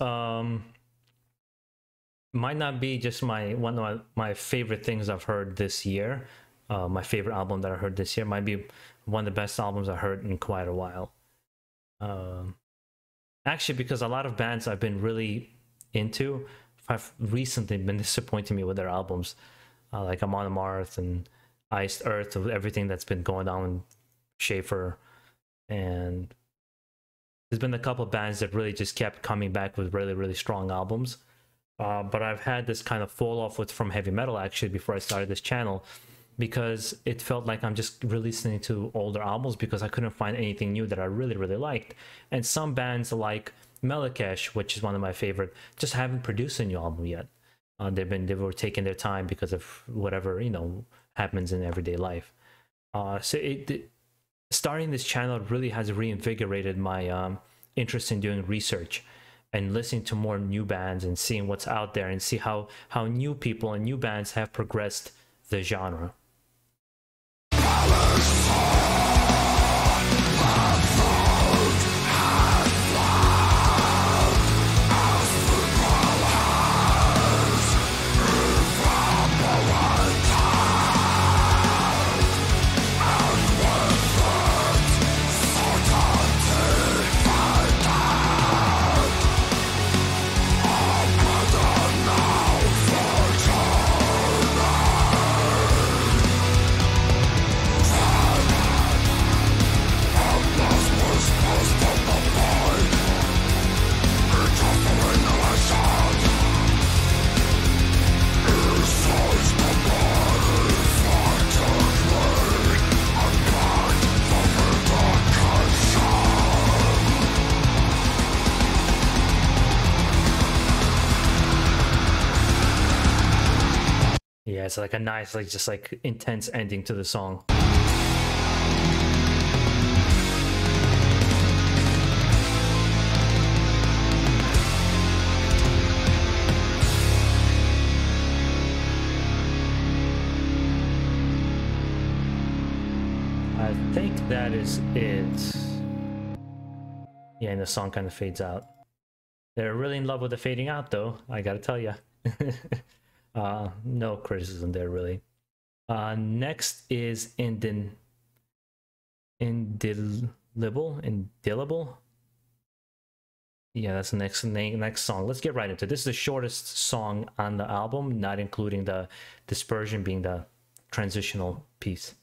might not be just one of my favorite things I've heard this year. My favorite album that I heard this year might be one of the best albums I heard in quite a while. Actually, because a lot of bands I've been really into have recently been disappointing me with their albums, like Amon Amarth and Iced Earth, with everything that's been going on with Schaefer, and there's been a couple of bands that really just kept coming back with really, really strong albums. But I've had this kind of fall off with from heavy metal actually before I started this channel, because it felt like I'm just re-listening to older albums because I couldn't find anything new that I really, really liked. And some bands like Be'lakor, which is one of my favorite, just haven't produced a new album yet. They were taking their time because of whatever, you know, happens in everyday life. Starting this channel really has reinvigorated my interest in doing research and listening to more new bands and seeing what's out there and see how new people and new bands have progressed the genre. Yeah, it's like a nice, like just like intense ending to the song. that is it. Yeah, and the song kind of fades out. They're really in love with the fading out, though, I gotta tell you. No criticism there, really. Next is Indelible. Yeah, that's the next song. Let's get right into it. This is the shortest song on the album, not including the Dispersion being the transitional piece.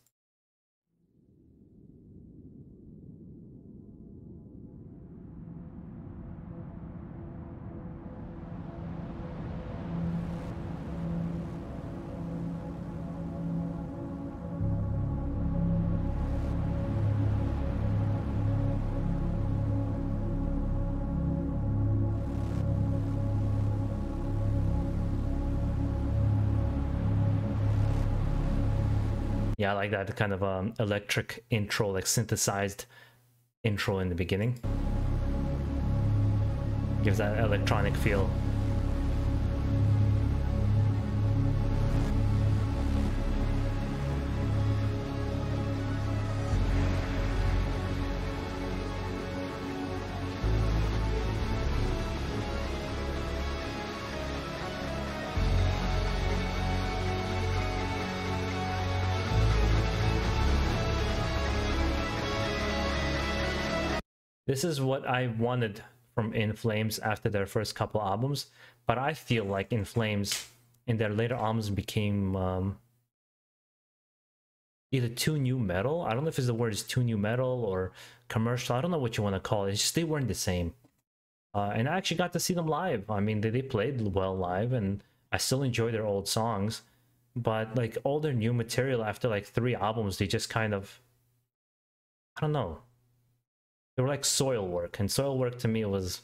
Yeah, I like that kind of electric intro, like synthesized intro in the beginning. Gives that electronic feel. This is what I wanted from In Flames after their first couple albums, but I feel like In Flames in their later albums became either too new metal. I don't know if the word is too new metal or commercial. I don't know what you want to call it. It's just they weren't the same. And I actually got to see them live. I mean, they played well live, and I still enjoy their old songs. But like all their new material after like 3 albums, they just kind of, I don't know. They were like soil work, and soil work to me was,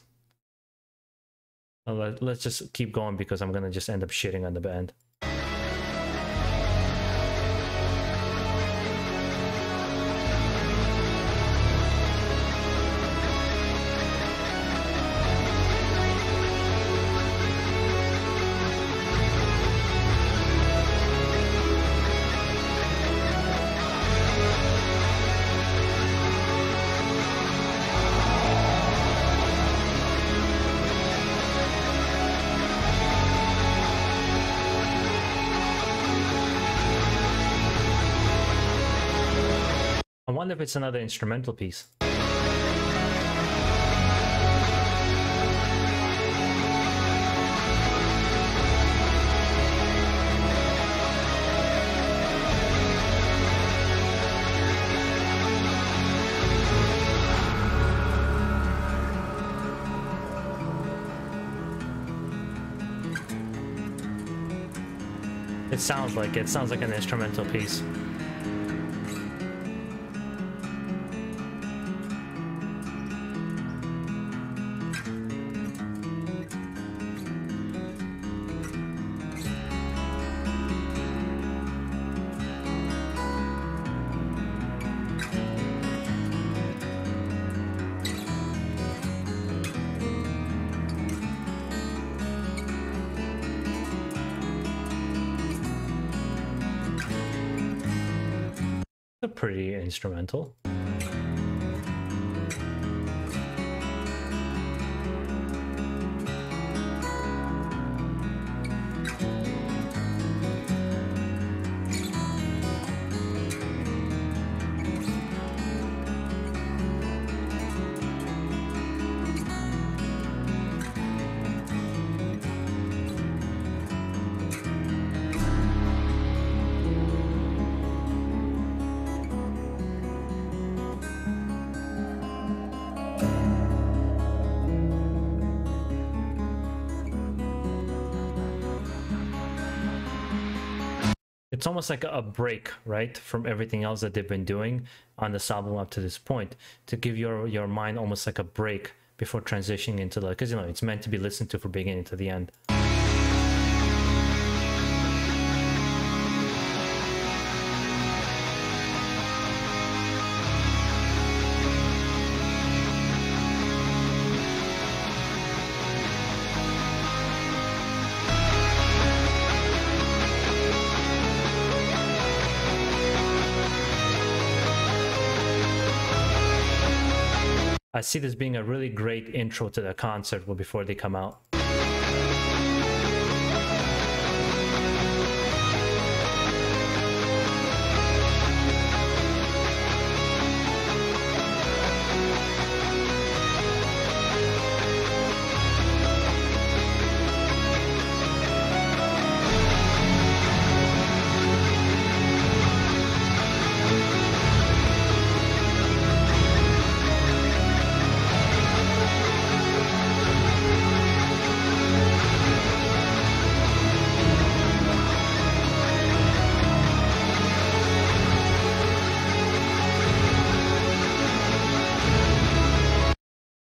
let's just keep going because I'm gonna just end up shitting on the band. I wonder if it's another instrumental piece. It sounds like it. Sounds like an instrumental piece. Pretty instrumental. It's almost like a break, right, from everything else that they've been doing on this album up to this point, to give your mind almost like a break before transitioning into the, because you know it's meant to be listened to from beginning to the end. I see this being a really great intro to the concert before they come out.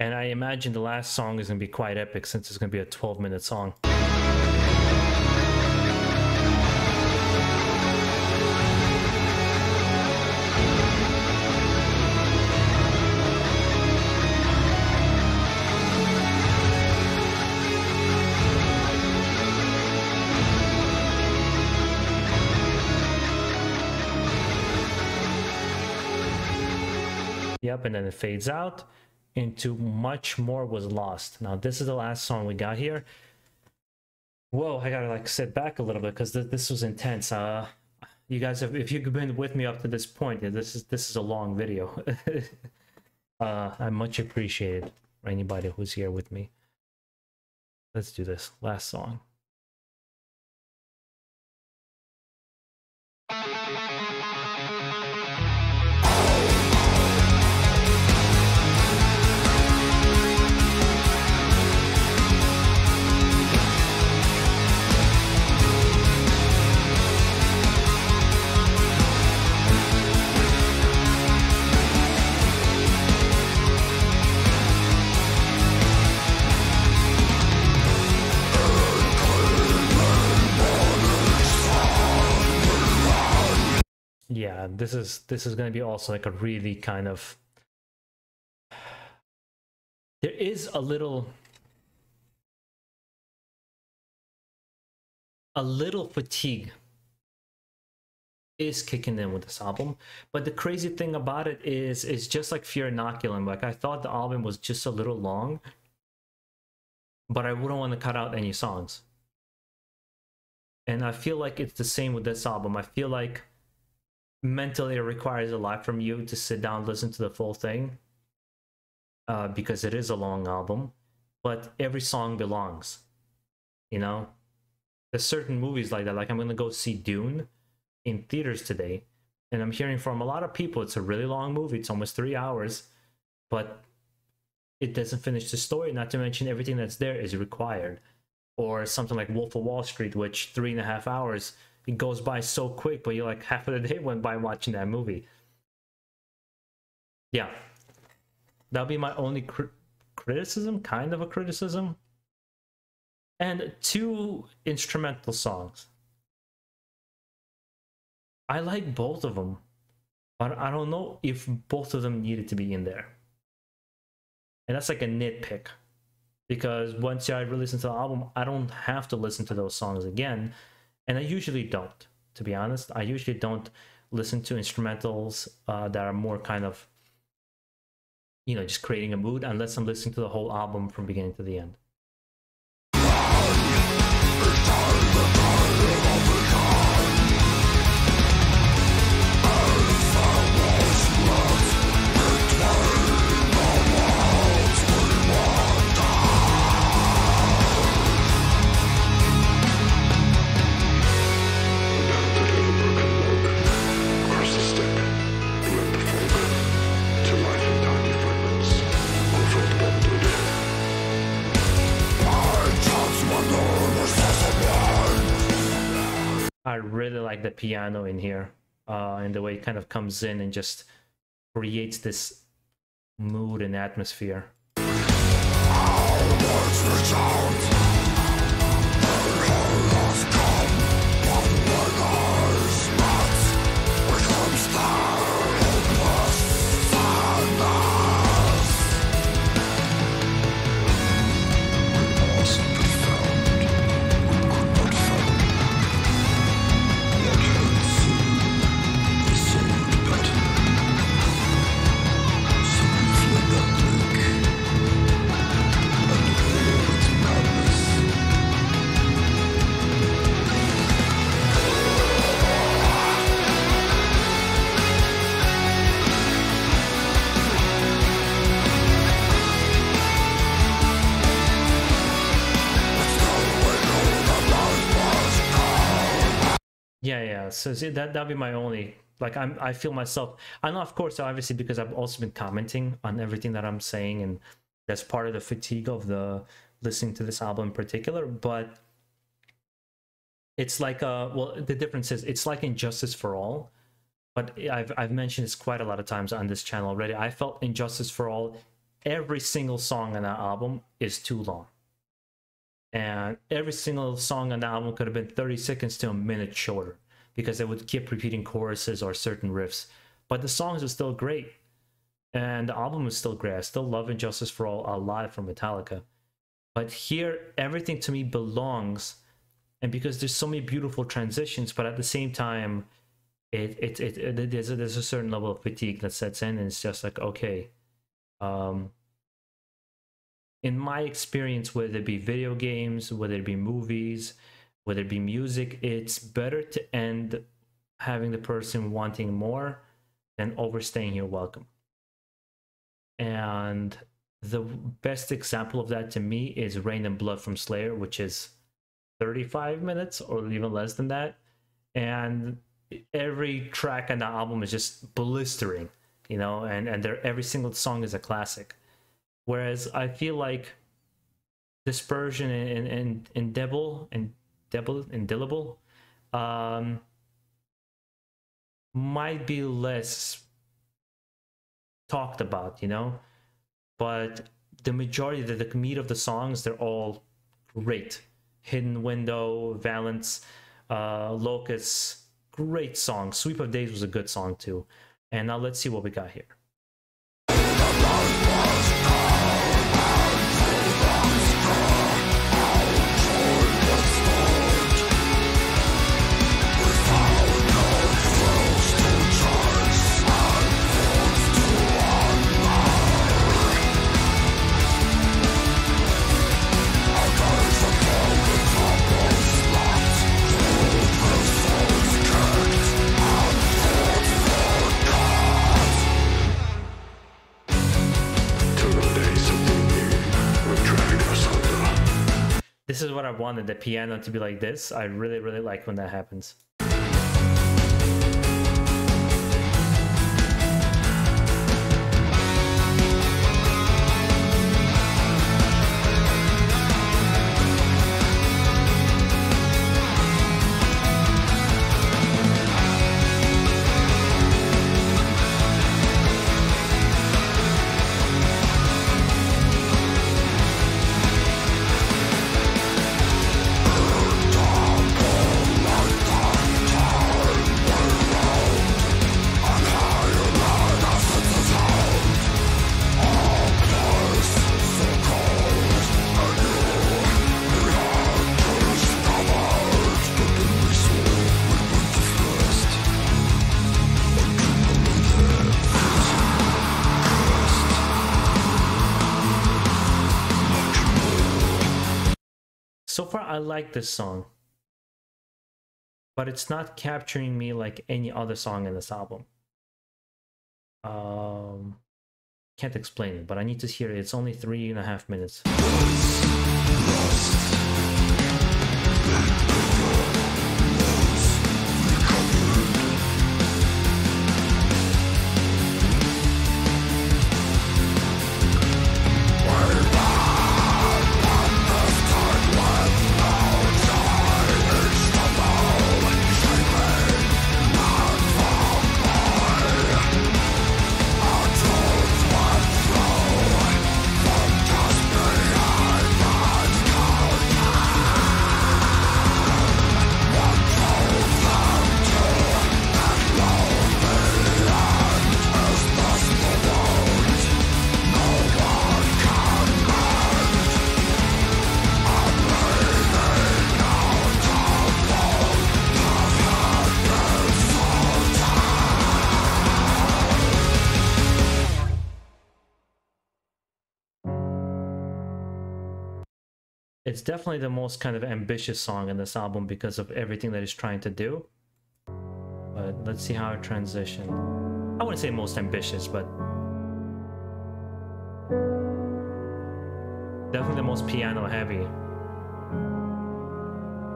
And I imagine the last song is going to be quite epic since it's going to be a 12-minute song. Yep, and then it fades out into Much More Was Lost. Now this is the last song we got here. Whoa, I gotta like sit back a little bit because this was intense. You guys have, if you've been with me up to this point, this is a long video. I much appreciate it for anybody who's here with me. Let's do this last song. Yeah, this is going to be also like a really kind of, there is a little fatigue is kicking in with this album, but the crazy thing about it is it's just like Fear Inoculum. Like I thought the album was just a little long, but I wouldn't want to cut out any songs. And I feel like it's the same with this album. I feel like mentally it requires a lot from you to sit down and listen to the full thing, because it is a long album, but every song belongs, you know. There's certain movies like that, like I'm gonna go see Dune in theaters today, and I'm hearing from a lot of people it's a really long movie, it's almost 3 hours, but it doesn't finish the story, not to mention everything that's there is required. Or something like Wolf of Wall Street, which 3.5 hours, it goes by so quick, but you're like half of the day went by watching that movie. Yeah, that'll be my only criticism, kind of a criticism. And 2 instrumental songs. I like both of them, but I don't know if both of them needed to be in there. And that's like a nitpick, because once I re-listen to the album, I don't have to listen to those songs again. And I usually don't, to be honest. I usually don't listen to instrumentals that are more kind of, you know, just creating a mood, unless I'm listening to the whole album from beginning to the end. I really like the piano in here, and the way it kind of comes in and just creates this mood and atmosphere. Yeah. So see, that'd be my only, like, I feel myself. I know, of course, obviously, because I've also been commenting on everything that I'm saying, and that's part of the fatigue of the listening to this album in particular. But it's like, well, the difference is it's like Injustice for All. But I've mentioned this quite a lot of times on this channel already. I felt Injustice for All, every single song on that album is too long. And every single song on the album could have been 30 seconds to a minute shorter, because they would keep repeating choruses or certain riffs. But the songs are still great, and the album is still great. I still love Injustice for All a lot from Metallica. But here, everything to me belongs, and because there's so many beautiful transitions, but at the same time, there's a certain level of fatigue that sets in, and it's just like, okay, in my experience, whether it be video games, whether it be movies, whether it be music, it's better to end having the person wanting more than overstaying your welcome. And the best example of that to me is Rain and Blood from Slayer, which is 35 minutes or even less than that. And every track on the album is just blistering, you know, and every single song is a classic. Whereas I feel like Dispersion and Indelible might be less talked about, you know, but the majority, the meat of the songs, they're all great. Hidden Window, Valence, Locus, great song. Sweep of Days was a good song too. And now let's see what we got here. This is what I wanted, the piano to be like this. I really, really like when that happens. So far, I like this song, but it's not capturing me like any other song in this album. Can't explain it, but I need to hear it. It's only 3.5 minutes. It's definitely the most kind of ambitious song in this album because of everything that it's trying to do. But let's see how it transitions. I wouldn't say most ambitious, but definitely the most piano heavy.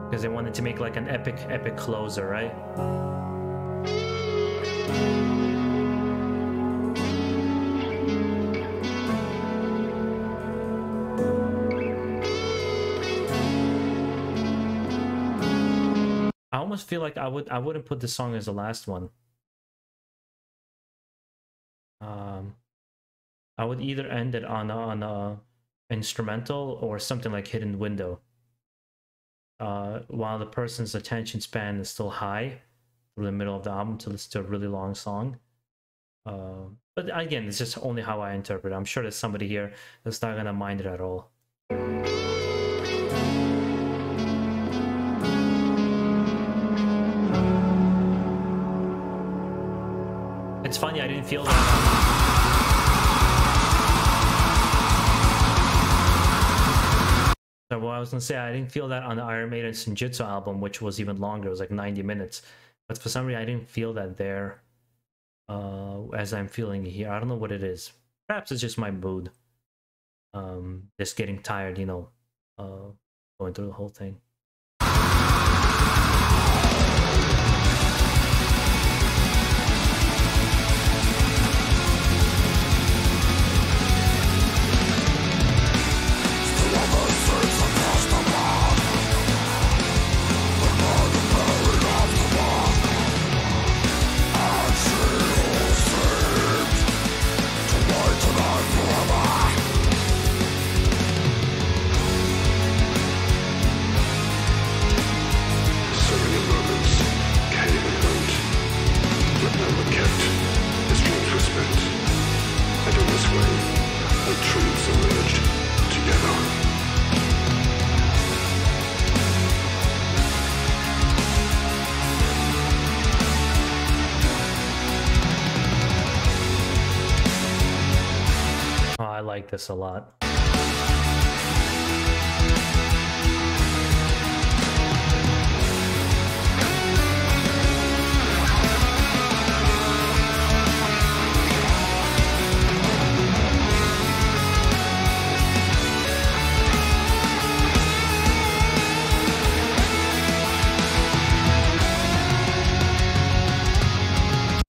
because they wanted to make like an epic closer, right? I almost feel like I wouldn't put this song as the last one. I would either end it on a instrumental or something like Hidden Window. While the person's attention span is still high through the middle of the album to listen to a really long song. But again, it's just only how I interpret it. I'm sure there's somebody here that's not gonna mind it at all. It's funny, I didn't feel that. So what I was gonna say, I didn't feel that on the Iron Maiden Senjutsu album, which was even longer. It was like 90 minutes. But for some reason, I didn't feel that there as I'm feeling it here. I don't know what it is. Perhaps it's just my mood. Just getting tired, you know, going through the whole thing. I like this a lot.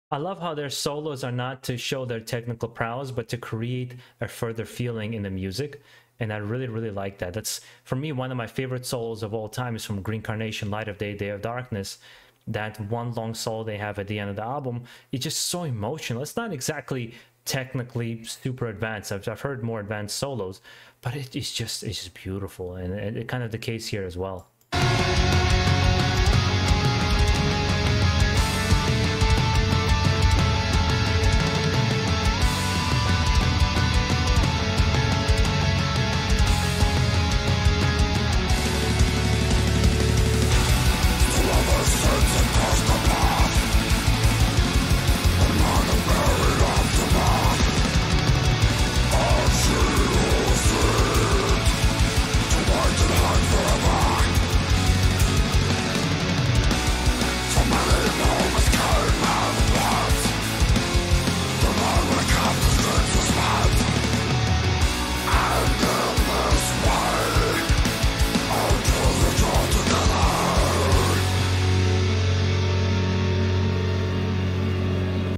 I love how their solos are not to show their technical prowess, but to create a further feeling in the music. And I really, really like that. That's, for me, one of my favorite solos of all time is from Green Carnation, Light of Day, Day of Darkness. That one long solo they have at the end of the album, it's just so emotional. It's not exactly technically super advanced. I've heard more advanced solos, but it's just beautiful. And it kind of the case here as well.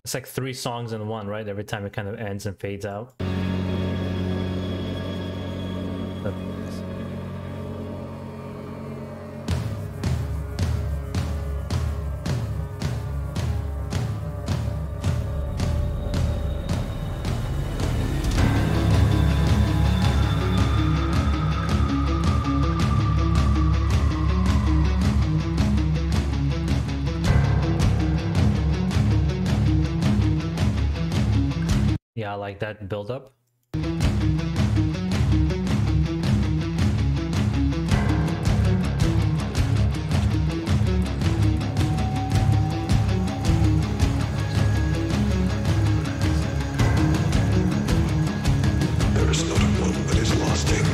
It's like 3 songs in one, right? Every time it kind of ends and fades out. Yeah, I like that build up. There is not one that is lasting.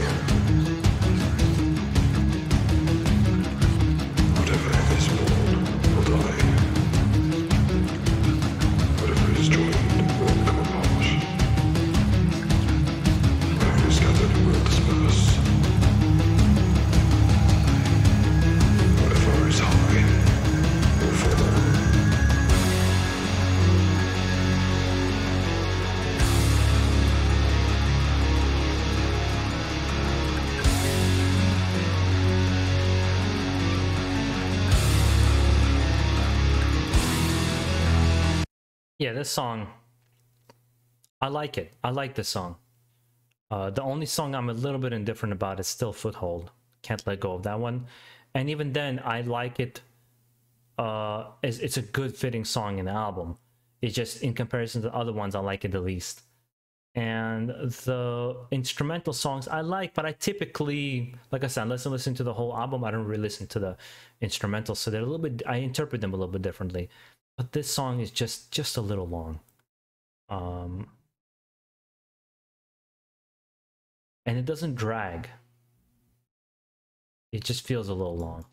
Whatever is born will die. Whatever is joined will come apart. Yeah, this song, I like it. I like this song. The only song I'm a little bit indifferent about is still Foothold. Can't let go of that one. And even then, I like it. It's a good fitting song in the album. It's just in comparison to the other ones, I like it the least. And the instrumental songs I like, but I typically, like I said, unless I listen to the whole album, I don't really listen to the instrumentals. So they're a little bit, I interpret them a little bit differently. But this song is just a little long. And it doesn't drag. It just feels a little long.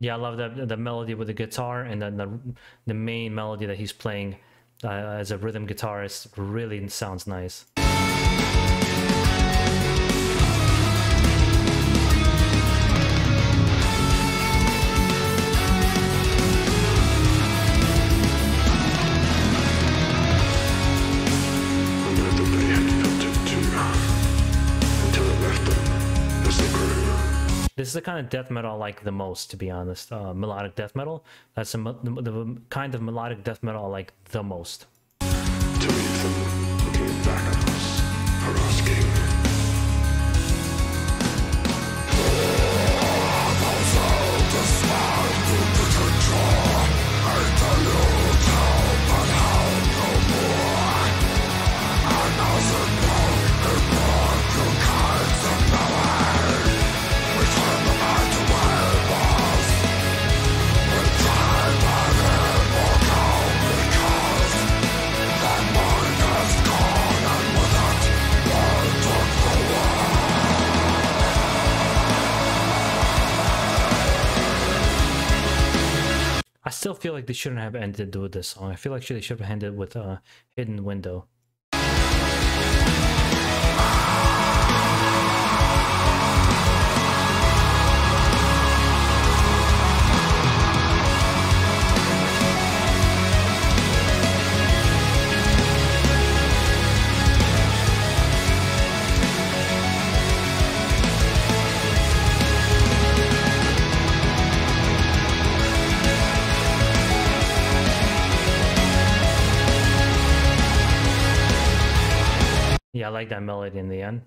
Yeah, I love the melody with the guitar, and then the main melody that he's playing as a rhythm guitarist really sounds nice. This is the kind of death metal I like the most, to be honest. Melodic death metal. That's the kind of melodic death metal I like the most. To meet them, looking back at us, are asking. I still feel like they shouldn't have ended with this song. I feel like they should have ended with Hidden Window. Yeah, I like that melody in the end.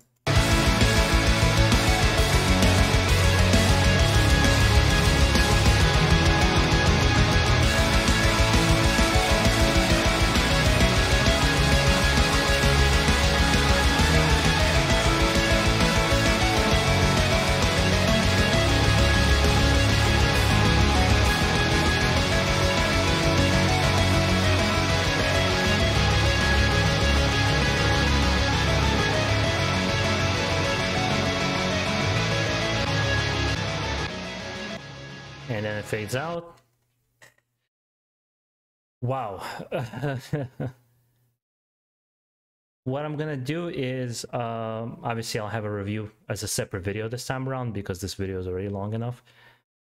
And then it fades out. Wow. What I'm gonna do is obviously I'll have a review as a separate video this time around, because this video is already long enough.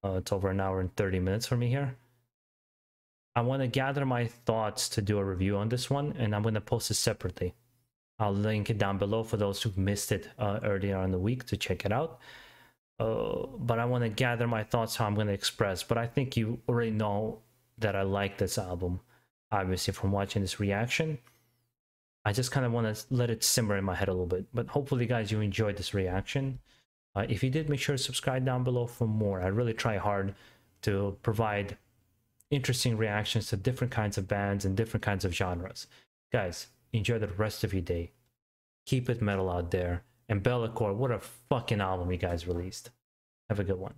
It's over an hour and 30 minutes for me here. I want to gather my thoughts to do a review on this one, and I'm going to post it separately. I'll link it down below for those who missed it earlier in the week to check it out. But I want to gather my thoughts, how I'm going to express. But I think you already know that I like this album, obviously, from watching this reaction. I just kind of want to let it simmer in my head a little bit. But hopefully, guys, you enjoyed this reaction. If you did, make sure to subscribe down below for more. I really try hard to provide interesting reactions to different kinds of bands and different kinds of genres. Guys, enjoy the rest of your day. Keep it metal out there. And Be'lakor, what a fucking album you guys released. Have a good one.